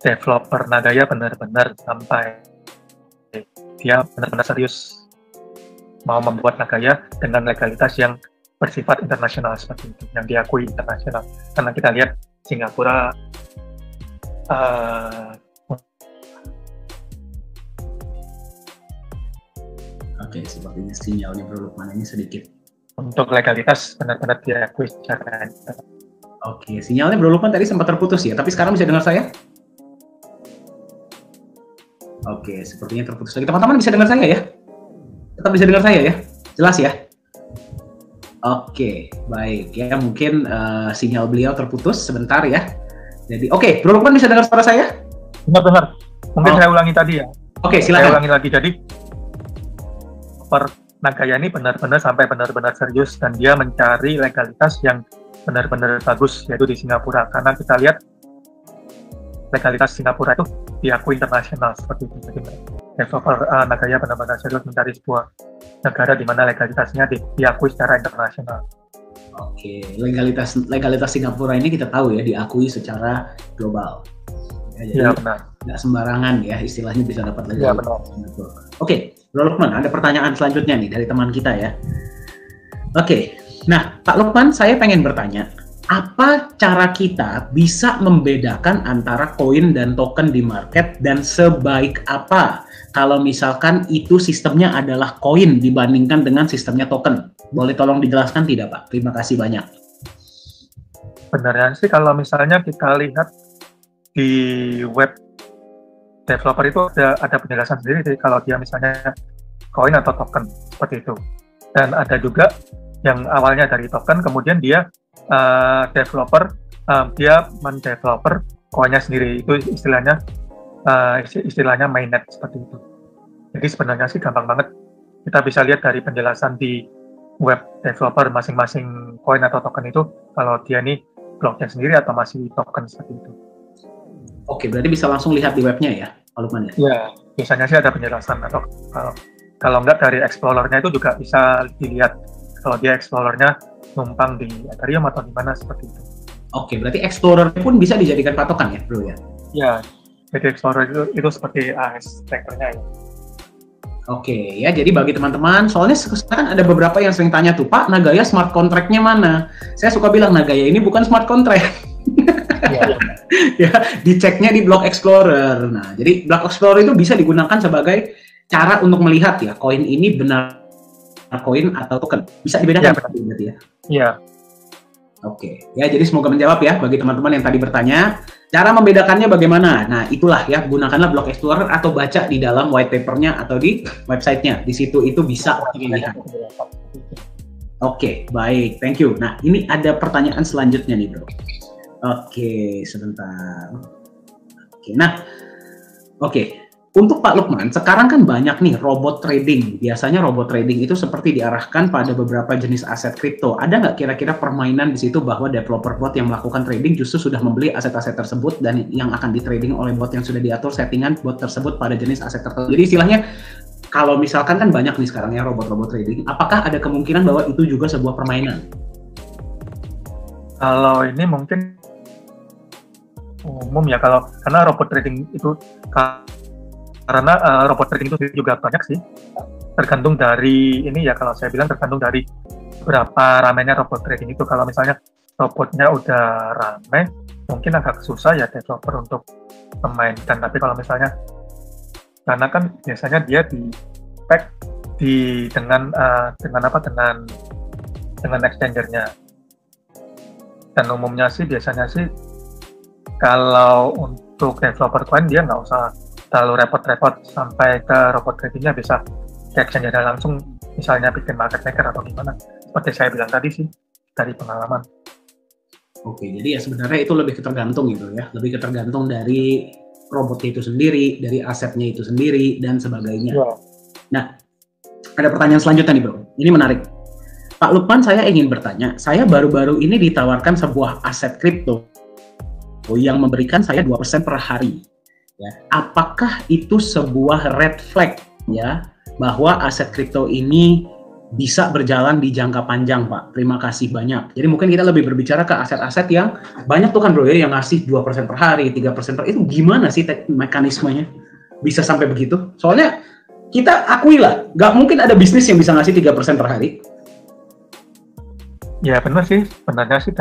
developer Nagaya benar-benar sampai dia benar-benar serius mau membuat Nagaya dengan legalitas yang bersifat internasional seperti itu, yang diakui internasional. Karena kita lihat Singapura Oke, sepertinya sinyalnya Bro Lukman ini sedikit. Untuk legalitas benar-benar diakui secara internasional. Oke, sinyalnya Bro Lukman tadi sempat terputus ya, tapi sekarang bisa dengar saya? Oke, sepertinya terputus lagi. Teman-teman bisa dengar saya ya? Tetap bisa dengar saya ya? Jelas ya? Oke, baik ya. Mungkin sinyal beliau terputus sebentar ya. Jadi, oke, Bro Lukman bisa dengar suara saya? Benar-benar. Mungkin saya ulangi tadi ya. Oke, silakan. Saya ulangi lagi. Jadi, Nagaya ini benar-benar sampai benar-benar serius dan dia mencari legalitas yang benar-benar bagus, yaitu di Singapura. Karena kita lihat legalitas Singapura itu diakui internasional seperti itu. Jadi developer Nagaya benar-benar serius mencari sebuah negara di mana legalitasnya diakui secara internasional. Oke, legalitas Singapura ini kita tahu ya diakui secara global. Ya, benar. Nggak sembarangan ya istilahnya bisa dapat legalitas Singapura. Oke, Bro Lukman, ada pertanyaan selanjutnya nih dari teman kita ya. Oke, nah Pak Lukman, saya pengen bertanya, apa cara kita bisa membedakan antara koin dan token di market dan sebaik apa kalau misalkan itu sistemnya adalah koin dibandingkan dengan sistemnya token? Boleh tolong dijelaskan tidak Pak? Terima kasih banyak. Sebenarnya sih kalau misalnya kita lihat di web developer itu ada penjelasan sendiri sih kalau dia misalnya koin atau token seperti itu. Dan ada juga yang awalnya dari token, kemudian dia developer dia mendeveloper koinnya sendiri, itu istilahnya mainnet seperti itu. Jadi sebenarnya sih gampang banget, kita bisa lihat dari penjelasan di web developer masing-masing koin atau token itu kalau dia nih blockchain sendiri atau masih token seperti itu. Oke, berarti bisa langsung lihat di webnya ya, Pak Lukman ya? Ya, biasanya sih ada penjelasan, atau kalau enggak dari Explorer-nya itu juga bisa dilihat kalau dia Explorer-nya numpang di Ethereum atau di mana seperti itu. Oke, berarti Explorer pun bisa dijadikan patokan ya, Bro ya? Ya, jadi Explorer itu seperti AS tracker-nya ya. Oke, ya jadi bagi teman-teman, soalnya sekarang ada beberapa yang sering tanya tuh, Pak, Nagaya smart contract-nya mana? Saya suka bilang, Nagaya ini bukan smart contract. Ya, ya, diceknya di Block Explorer. Nah, jadi Block Explorer itu bisa digunakan sebagai cara untuk melihat ya, koin ini benar koin atau token. Bisa dibedakan berarti ya? Iya. Oke, ya jadi semoga menjawab ya bagi teman-teman yang tadi bertanya. Cara membedakannya bagaimana? Nah, itulah ya, gunakanlah Block Explorer atau baca di dalam white paper-nya atau di website-nya. Di situ itu bisa dilihat. Oke, baik, thank you. Nah, ini ada pertanyaan selanjutnya nih, Bro. Oke, sebentar. Oke, nah, oke. Untuk Pak Lukman, sekarang kan banyak nih robot trading. Biasanya robot trading itu seperti diarahkan pada beberapa jenis aset kripto. Ada nggak kira-kira permainan di situ bahwa developer bot yang melakukan trading justru sudah membeli aset-aset tersebut dan yang akan ditrading oleh bot yang sudah diatur settingan bot tersebut pada jenis aset tertentu. Jadi istilahnya, kalau misalkan kan banyak nih sekarang ya robot-robot trading, apakah ada kemungkinan bahwa itu juga sebuah permainan? Kalau ini mungkin umum ya, karena robot trading itu karena robot trading itu juga banyak sih, tergantung dari ini ya, kalau saya bilang tergantung dari berapa ramainya robot trading itu. Kalau misalnya robotnya udah ramai, mungkin agak susah ya developer untuk memainkan. Tapi kalau misalnya, karena kan biasanya dia di pack dengan exchangernya, dan umumnya sih biasanya sih kalau untuk developer coin dia nggak usah terlalu repot-repot sampai ke robot tradingnya, bisa ke exchange langsung, misalnya bikin market maker atau gimana. Seperti saya bilang tadi sih, dari pengalaman. Oke, jadi ya sebenarnya itu lebih tergantung gitu ya, lebih tergantung dari robotnya itu sendiri, dari asetnya itu sendiri, dan sebagainya. Ya. Nah, ada pertanyaan selanjutnya nih bro, ini menarik. Pak Lukman, saya ingin bertanya, saya baru-baru ini ditawarkan sebuah aset kripto yang memberikan saya 2% per hari. Ya, apakah itu sebuah red flag ya bahwa aset kripto ini bisa berjalan di jangka panjang, Pak? Terima kasih banyak. Jadi mungkin kita lebih berbicara ke aset-aset yang banyak tuh kan bro ya, yang ngasih 2% per hari, 3% per hari. Itu gimana sih mekanismenya? Bisa sampai begitu? Soalnya kita akui lah, nggak mungkin ada bisnis yang bisa ngasih 3% per hari. Ya benar sih, sebenarnya sih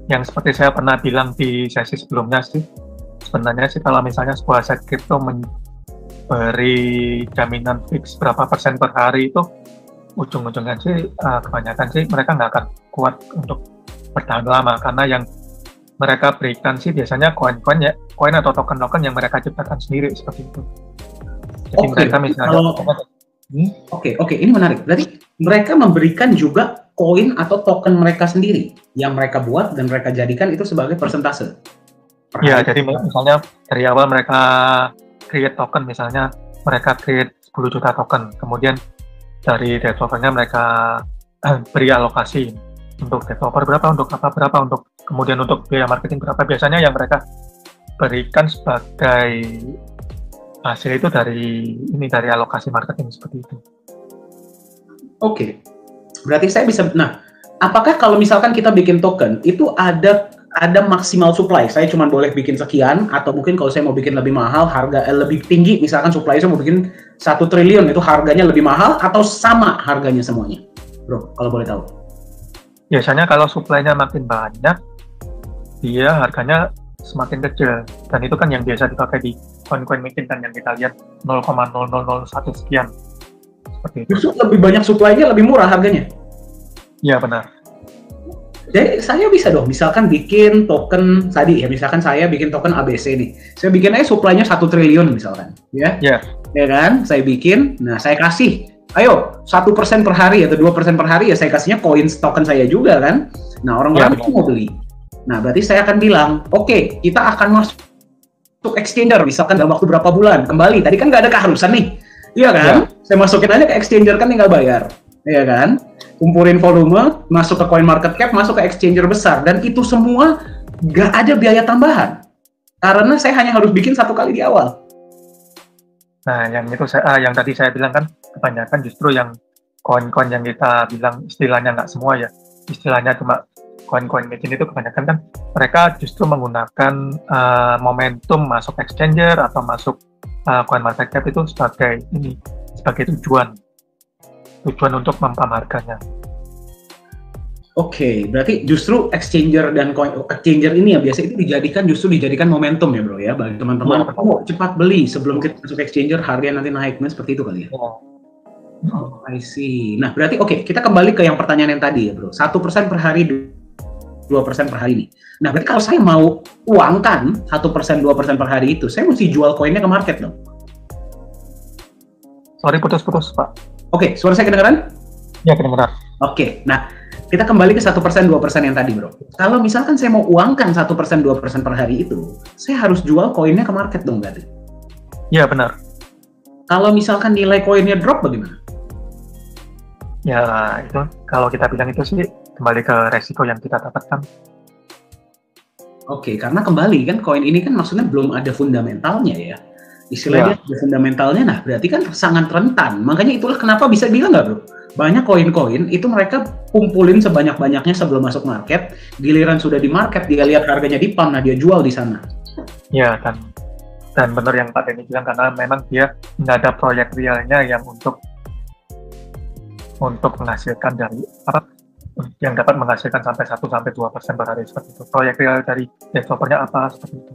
yang seperti saya pernah bilang di sesi sebelumnya sih, sebenarnya sih kalau misalnya sebuah aset kripto beri jaminan fix berapa persen per hari itu ujung-ujungnya sih kebanyakan sih mereka nggak akan kuat untuk bertahan lama, karena yang mereka berikan sih biasanya koin atau token-token yang mereka ciptakan sendiri seperti itu. Jadi mereka misalnya Oke, ini menarik. Berarti mereka memberikan juga koin atau token mereka sendiri yang mereka buat dan mereka jadikan itu sebagai persentase. Ya, jadi misalnya dari awal mereka create token, misalnya mereka create 10 juta token, kemudian dari developernya mereka beri alokasi untuk developer berapa, untuk apa berapa, untuk kemudian untuk biaya marketing berapa. Biasanya yang mereka berikan sebagai hasil itu dari alokasi marketing seperti itu. Oke. Berarti saya bisa, nah, apakah kalau misalkan kita bikin token, itu ada maksimal supply, saya cuma boleh bikin sekian, atau mungkin kalau saya mau bikin lebih mahal, harga lebih tinggi, misalkan supply saya mau bikin 1 triliun, itu harganya lebih mahal, atau sama harganya semuanya? Bro, kalau boleh tahu. Biasanya kalau supply-nya makin banyak, dia harganya semakin kecil, dan itu kan yang biasa dipakai di koin-koin mungkin kan yang kita lihat 0,0001 sekian. Seperti itu. Justru lebih banyak supply-nya, lebih murah harganya? Iya, benar. Jadi saya bisa dong, misalkan bikin token tadi ya, misalkan saya bikin token ABC nih, saya bikin aja supply-nya 1 triliun misalkan, ya, ya kan, saya bikin, nah saya kasih, ayo 1% per hari atau 2% per hari ya saya kasihnya koin token saya juga kan, nah orang-orang itu mau beli, nah berarti saya akan bilang, oke, kita akan masuk exchanger, misalkan dalam waktu berapa bulan, kembali, tadi kan nggak ada keharusan nih, iya kan, saya masukin aja ke exchanger kan tinggal bayar, iya kan, kumpulin volume, masuk ke coin market cap, masuk ke exchanger besar, dan itu semua nggak ada biaya tambahan, karena saya hanya harus bikin 1 kali di awal. Nah, yang itu yang tadi saya bilang kan, kebanyakan justru yang koin-koin yang kita bilang istilahnya nggak semua ya, istilahnya cuma koin-koin mecin itu kebanyakan kan mereka justru menggunakan momentum masuk exchanger atau masuk coin market cap itu sebagai tujuan untuk mempam harganya. Oke, berarti justru exchanger dan coin exchanger ini ya biasa itu dijadikan momentum ya bro ya, bagi teman-teman. Cepat beli sebelum kita masuk exchanger, harganya nanti naik, seperti itu kali ya. Oh, I see. Nah berarti oke, kita kembali ke yang pertanyaan yang tadi ya bro, 1% per hari, 2% per hari ini. Nah berarti kalau saya mau uangkan 1%, 2% per hari itu, saya mesti jual koinnya ke market dong? Sorry, putus-putus Pak. Oke, suara saya kedengeran? Ya, kedengeran. Oke, nah kita kembali ke 1%, 2% yang tadi bro. Kalau misalkan saya mau uangkan 1%, 2% per hari itu, saya harus jual koinnya ke market dong berarti? Ya, benar. Kalau misalkan nilai koinnya drop bagaimana? Ya, itu kalau kita bilang itu sih kembali ke resiko yang kita dapatkan. Oke, karena kembali kan koin ini kan maksudnya belum ada fundamentalnya ya. Istilahnya ada fundamentalnya, nah berarti kan sangat rentan. Makanya itulah kenapa bisa bilang nggak bro? Banyak koin-koin itu mereka kumpulin sebanyak-banyaknya sebelum masuk market, giliran sudah di market dia lihat harganya di pump, nah dia jual di sana. Ya, dan benar yang Pak Denny bilang, karena memang dia nggak ada proyek realnya yang untuk menghasilkan dari yang dapat menghasilkan sampai 1-2% per hari seperti itu. Proyek real dari developernya apa seperti itu.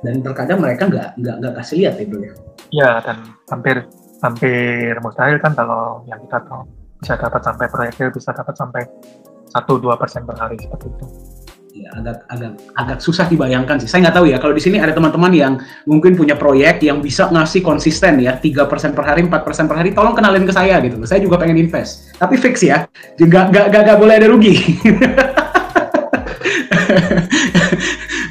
Dan terkadang mereka nggak kasih lihat ya bro ya. Ya, dan hampir mustahil kan kalau yang kita tahu bisa dapat sampai proyek real bisa dapat sampai 1-2% per hari seperti itu. Ya, agak susah dibayangkan sih. Saya nggak tahu ya, kalau di sini ada teman-teman yang mungkin punya proyek yang bisa ngasih konsisten ya, 3% per hari, 4% per hari, tolong kenalin ke saya gitu. Saya juga pengen invest. Tapi fix ya, nggak boleh ada rugi.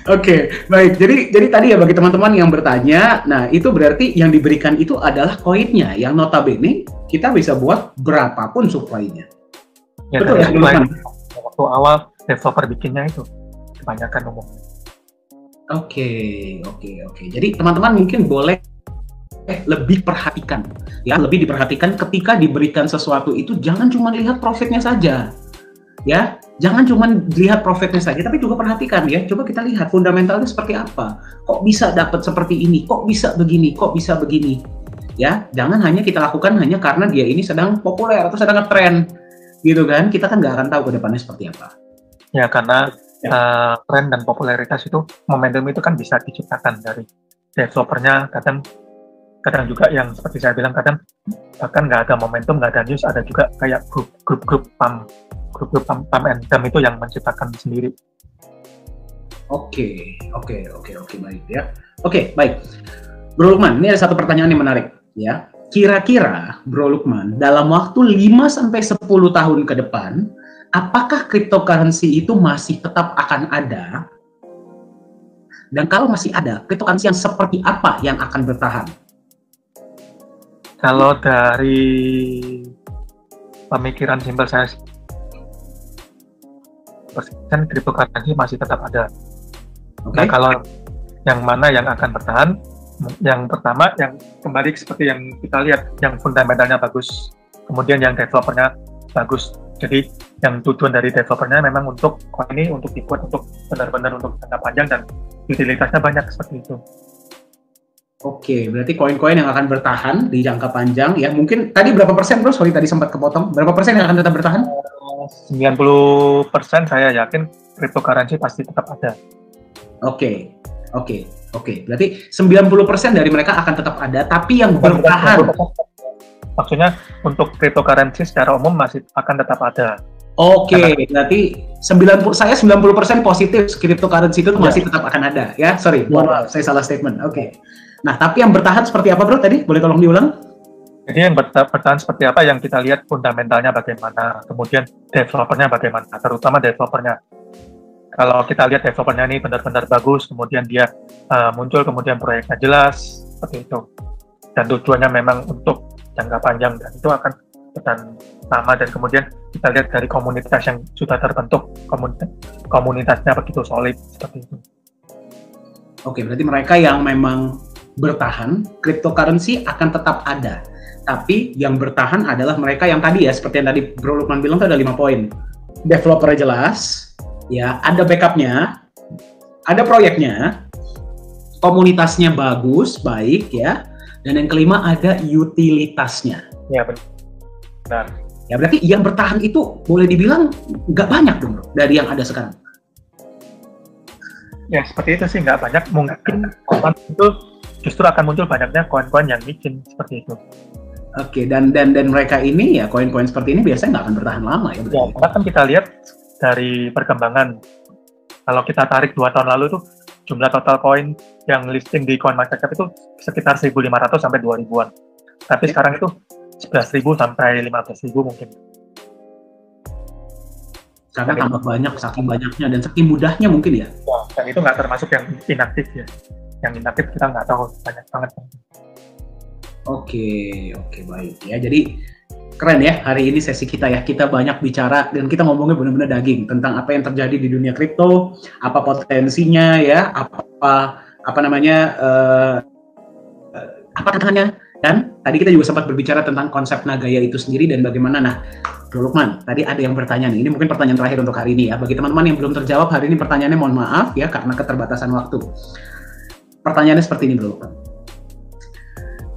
Oke, baik. Jadi tadi ya bagi teman-teman yang bertanya, nah itu berarti yang diberikan itu adalah koinnya, yang notabene kita bisa buat berapapun supply-nya. Ya, Betul ya, Lukman? Waktu awal developer bikinnya itu kebanyakan umum. Oke. Jadi teman-teman mungkin boleh lebih perhatikan, ya lebih diperhatikan ketika diberikan sesuatu itu jangan cuma lihat profitnya saja, ya jangan cuma lihat profitnya saja, tapi juga perhatikan ya. Coba kita lihat fundamentalnya seperti apa. Kok bisa dapat seperti ini? Kok bisa begini? Kok bisa begini? Ya, jangan hanya kita lakukan hanya karena dia ini sedang populer atau sedang ngetren, gitu kan? Kita kan nggak akan tahu ke depannya seperti apa. Ya, karena tren dan popularitas itu, momentum itu kan bisa diciptakan dari developernya. Kadang juga yang seperti saya bilang, kadang bahkan nggak ada momentum, nggak ada news, ada juga kayak grup pump and dump itu yang menciptakan sendiri. Oke, baik ya. Oke, baik. Bro Lukman, ini ada satu pertanyaan yang menarik ya. Kira-kira Bro Lukman dalam waktu 5-10 tahun ke depan, apakah cryptocurrency itu masih tetap akan ada? Dan kalau masih ada, cryptocurrency yang seperti apa yang akan bertahan? Kalau dari pemikiran simpel saya, persen cryptocurrency masih tetap ada. Nah, kalau yang mana yang akan bertahan, yang pertama yang kembali seperti yang kita lihat, yang fundamentalnya bagus, kemudian yang developernya bagus. Jadi yang tujuan dari developernya memang untuk ini untuk dibuat untuk benar-benar untuk jangka panjang dan utilitasnya banyak seperti itu. Oke, berarti koin-koin yang akan bertahan di jangka panjang ya. Mungkin tadi berapa persen, Bro? Sorry tadi sempat kepotong. Berapa persen yang akan tetap bertahan? 90% saya yakin cryptocurrency pasti tetap ada. Oke. Berarti 90% dari mereka akan tetap ada, tapi yang bertahan. Maksudnya untuk cryptocurrency secara umum masih akan tetap ada. Oke, berarti 90% positif cryptocurrency itu masih tetap akan ada ya. Sorry, mohon maaf, saya salah statement. Oke. Nah, tapi yang bertahan seperti apa, Bro? Tadi boleh tolong diulang? Jadi yang bertahan seperti apa yang kita lihat fundamentalnya bagaimana, kemudian developernya bagaimana, terutama developernya. Kalau kita lihat developernya ini benar-benar bagus, kemudian dia muncul, kemudian proyeknya jelas, seperti itu. Dan tujuannya memang untuk jangka panjang, dan itu akan bertahan lama. Dan kemudian kita lihat dari komunitas yang sudah terbentuk, komunitasnya begitu solid, seperti itu. Oke, berarti mereka yang memang bertahan, cryptocurrency akan tetap ada. Tapi yang bertahan adalah mereka yang tadi ya, seperti yang tadi Bro Lukman bilang itu ada 5 poin. Developernya jelas, ya, ada backupnya, ada proyeknya, komunitasnya bagus, baik ya, dan yang kelima ada utilitasnya. Ya, benar. Ya, berarti yang bertahan itu boleh dibilang nggak banyak dong, Bro, dari yang ada sekarang. Ya, seperti itu sih, nggak banyak. Mungkin itu justru akan muncul banyaknya koin-koin yang bikin seperti itu. Oke, dan mereka ini ya, koin-koin seperti ini biasanya nggak akan bertahan lama ya? Ya, karena kan kita lihat dari perkembangan, kalau kita tarik 2 tahun lalu tuh jumlah total koin yang listing di CoinMarketCap itu sekitar 1.500 sampai 2.000-an. Tapi sekarang itu 11.000 sampai 15.000 mungkin. Karena tambah banyak, saking banyaknya dan saking mudahnya mungkin ya? Dan itu nggak termasuk yang inaktif ya. Yang inaktif kita nggak tahu, banyak banget. Oke, baik ya. Jadi keren ya hari ini sesi kita ya. Kita banyak bicara dan kita ngomongnya benar-benar daging tentang apa yang terjadi di dunia kripto, apa potensinya ya, apa namanya, apa tantangannya. Dan tadi kita juga sempat berbicara tentang konsep Nagaya itu sendiri dan bagaimana. Nah, Bro Lukman, tadi ada yang bertanya nih. Ini mungkin pertanyaan terakhir untuk hari ini ya. Bagi teman-teman yang belum terjawab hari ini pertanyaannya, mohon maaf ya karena keterbatasan waktu. Pertanyaannya seperti ini, Bro Lukman.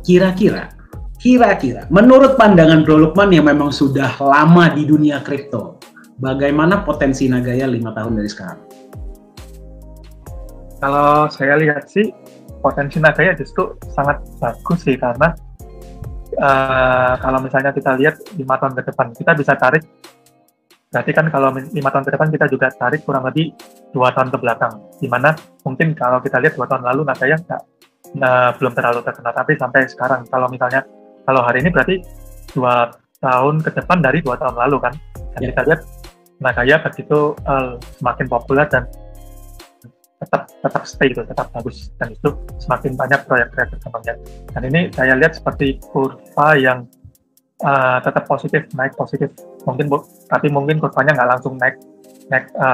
Kira-kira, menurut pandangan Bro Lukman yang memang sudah lama di dunia kripto, bagaimana potensi Nagaya 5 tahun dari sekarang? Kalau saya lihat sih, potensi Nagaya justru sangat bagus sih, karena kalau misalnya kita lihat 5 tahun ke depan, kita bisa tarik, berarti kan kalau 5 tahun ke depan kita juga tarik kurang lebih 2 tahun ke belakang, dimana mungkin kalau kita lihat 2 tahun lalu Nagaya belum terlalu terkenal, tapi sampai sekarang kalau hari ini berarti 2 tahun ke depan dari 2 tahun lalu kan, dan kita lihat Nagaya begitu semakin populer dan tetap stay itu, tetap bagus, dan itu semakin banyak proyek-proyek berkembangnya. Dan ini saya lihat seperti kurva yang tetap positif, naik positif, tapi mungkin kurvanya nggak langsung naik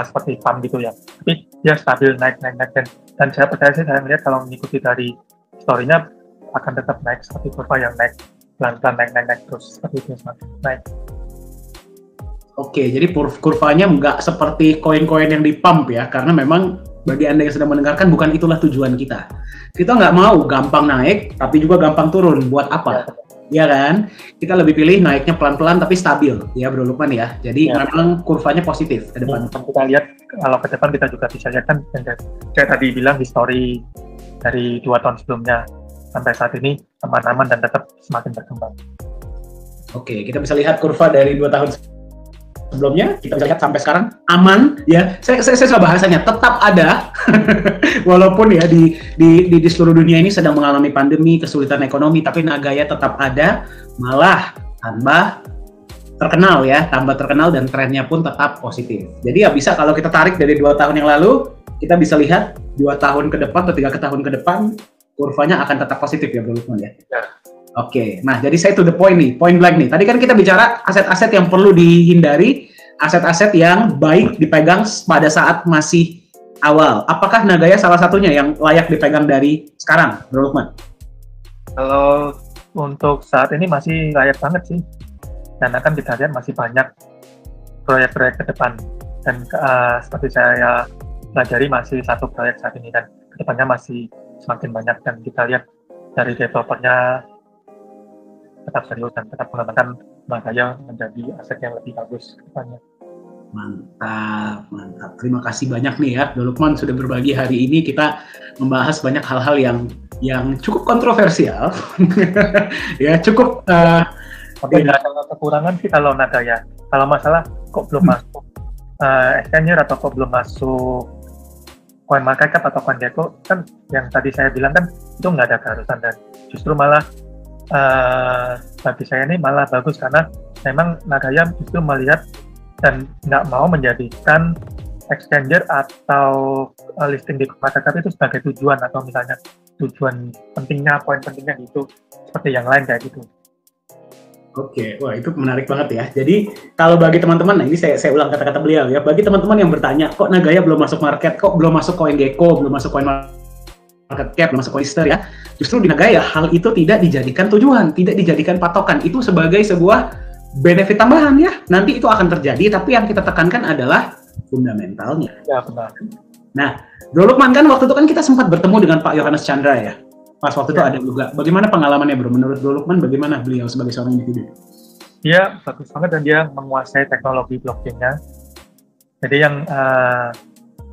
seperti pump gitu ya, tapi dia stabil naik, dan saya percaya sih, saya melihat kalau mengikuti dari story-nya akan tetap naik seperti kurva yang naik pelan-pelan, naik terus seperti itu, semakin naik. Oke, jadi kurvanya nggak seperti koin-koin yang di pump ya, karena memang bagi Anda yang sedang mendengarkan, bukan itulah tujuan kita. Kita nggak mau gampang naik, tapi juga gampang turun. Buat apa? Ya kan? Kita lebih pilih naiknya pelan-pelan tapi stabil, ya Bro Lukman ya. Jadi memang kurvanya positif ke depan. Kita lihat, kalau ke depan kita juga bisa lihat kan, kayak tadi bilang di story dari 2 tahun sebelumnya, sampai saat ini aman-aman dan tetap semakin berkembang. Oke, kita bisa lihat kurva dari 2 tahun sebelumnya, kita bisa lihat sampai sekarang aman ya. Saya suka bahasanya, tetap ada walaupun ya di seluruh dunia ini sedang mengalami pandemi, kesulitan ekonomi, tapi Nagaya tetap ada, malah tambah terkenal dan trennya pun tetap positif. Jadi ya bisa, kalau kita tarik dari 2 tahun yang lalu, kita bisa lihat 2 tahun ke depan atau 3 tahun ke depan kurvanya akan tetap positif ya Bro Lukman ya. Oke, nah jadi saya to the point blank nih. Tadi kan kita bicara aset-aset yang perlu dihindari, aset-aset yang baik dipegang pada saat masih awal. Apakah Nagaya salah satunya yang layak dipegang dari sekarang, Bro Lukman? Kalau untuk saat ini masih layak banget sih, karena kan kita lihat masih banyak proyek-proyek ke depan, dan seperti saya pelajari masih 1 proyek saat ini, dan kedepannya masih semakin banyak, dan kita lihat dari developernya tetap serius dan tetap mengembangkan Nagaya menjadi aset yang lebih bagus ke depannya. Mantap. Terima kasih banyak nih ya, Bro Lukman sudah berbagi hari ini. Kita membahas banyak hal-hal yang cukup kontroversial, ya cukup. Tapi nggak ada kekurangan sih kalau Nagaya. Kalau masalah kok belum masuk exchanger atau kok belum masuk CoinMarketCap atau CoinGecko, kan yang tadi saya bilang kan itu nggak ada keharusan, dan justru malah bagi saya ini malah bagus, karena memang Nagaya justru melihat dan nggak mau menjadikan exchanger atau listing di CoinMarketCap itu sebagai tujuan, atau misalnya tujuan pentingnya, poin pentingnya gitu, seperti yang lain kayak gitu. Oke, wah itu menarik banget ya. Jadi kalau bagi teman-teman, nah ini saya ulang kata-kata beliau ya, bagi teman-teman yang bertanya, kok Nagaya belum masuk market, kok belum masuk CoinGecko, belum masuk CoinMarketCap, belum masuk Coinster ya, justru di Nagaya hal itu tidak dijadikan tujuan, tidak dijadikan patokan, itu sebagai sebuah benefit tambahan ya, nanti itu akan terjadi, tapi yang kita tekankan adalah fundamentalnya. Ya benar. Nah, Bro Lukman kan waktu itu kan kita sempat bertemu dengan Pak Yohanes Chandra ya, pas waktu itu ada juga. Bagaimana pengalamannya Bro? Menurut Bro Lukman bagaimana beliau sebagai seorang individu? Dia bagus banget dan dia menguasai teknologi blockchain-nya. Jadi yang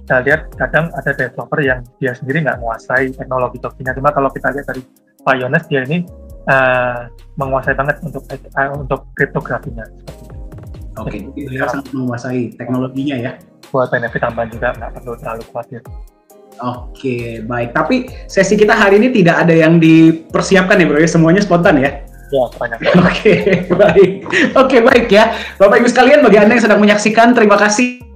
kita lihat kadang ada developer yang dia sendiri nggak menguasai teknologi blockchain-nya. Cuma kalau kita lihat dari Pak Yohanes, dia ini menguasai banget untuk kriptografinya. Oke, beliau sangat menguasai teknologinya ya. Buat benefit tambahan juga, nggak perlu terlalu khawatir. Oke, baik. Tapi sesi kita hari ini tidak ada yang dipersiapkan ya Bro ya, semuanya spontan ya? Ya, banyak. Oke, baik. Oke, baik ya. Bapak Ibu sekalian, bagi Anda yang sedang menyaksikan, terima kasih.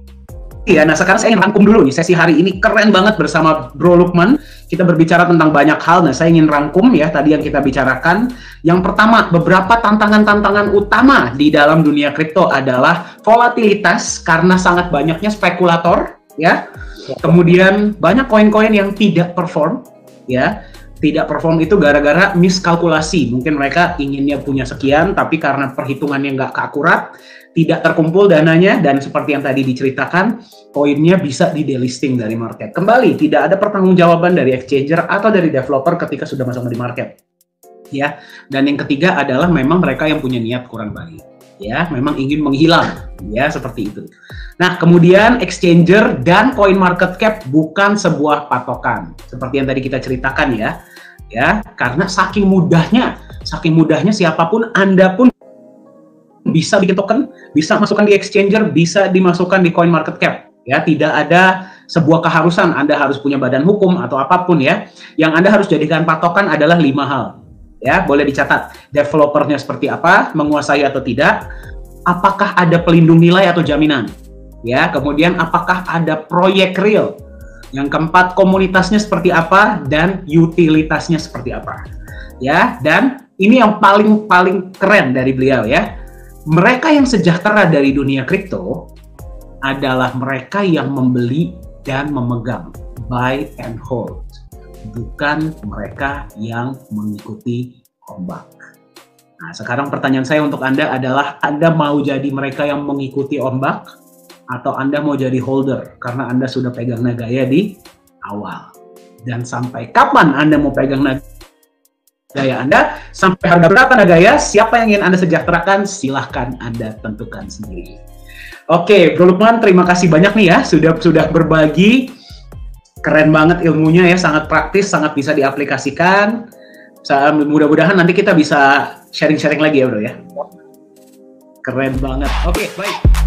Ya, nah sekarang saya ingin rangkum dulu nih sesi hari ini, keren banget bersama Bro Lukman. Kita berbicara tentang banyak hal. Nah, saya ingin rangkum ya tadi yang kita bicarakan. Yang pertama, beberapa tantangan-tantangan utama di dalam dunia kripto adalah volatilitas karena sangat banyaknya spekulator, ya. Kemudian banyak koin-koin yang tidak perform, ya. Tidak perform itu gara-gara miskalkulasi. Mungkin mereka inginnya punya sekian, tapi karena perhitungannya nggak akurat, tidak terkumpul dananya, dan seperti yang tadi diceritakan, koinnya bisa di-delisting dari market. Kembali, tidak ada pertanggungjawaban dari exchanger atau dari developer ketika sudah masuk di market. Ya, dan yang ketiga adalah memang mereka yang punya niat kurang baik. Ya, memang ingin menghilang, ya seperti itu. Nah, kemudian exchanger dan CoinMarketCap bukan sebuah patokan, seperti yang tadi kita ceritakan ya, karena saking mudahnya siapapun, Anda pun bisa bikin token, bisa masukkan di exchanger, bisa dimasukkan di CoinMarketCap, ya. Tidak ada sebuah keharusan Anda harus punya badan hukum atau apapun ya. Yang Anda harus jadikan patokan adalah 5 hal. Ya, boleh dicatat. Developernya seperti apa, menguasai atau tidak, apakah ada pelindung nilai atau jaminan, ya. Kemudian apakah ada proyek real, Yang keempat, komunitasnya seperti apa dan utilitasnya seperti apa. Ya, dan ini yang paling keren dari beliau ya. Mereka yang sejahtera dari dunia kripto adalah mereka yang membeli dan memegang, buy and hold. Bukan mereka yang mengikuti ombak. Nah, sekarang pertanyaan saya untuk Anda adalah, Anda mau jadi mereka yang mengikuti ombak atau Anda mau jadi holder karena Anda sudah pegang Nagaya di awal? Dan sampai kapan Anda mau pegang Nagaya Anda? Sampai harga berapa Nagaya? Siapa yang ingin Anda sejahterakan? Silahkan Anda tentukan sendiri. Oke, Bro Lukman, terima kasih banyak nih ya sudah berbagi. Keren banget ilmunya ya, sangat praktis, sangat bisa diaplikasikan. Mudah-mudahan nanti kita bisa sharing-sharing lagi ya Bro ya. Keren banget. Oke, baik.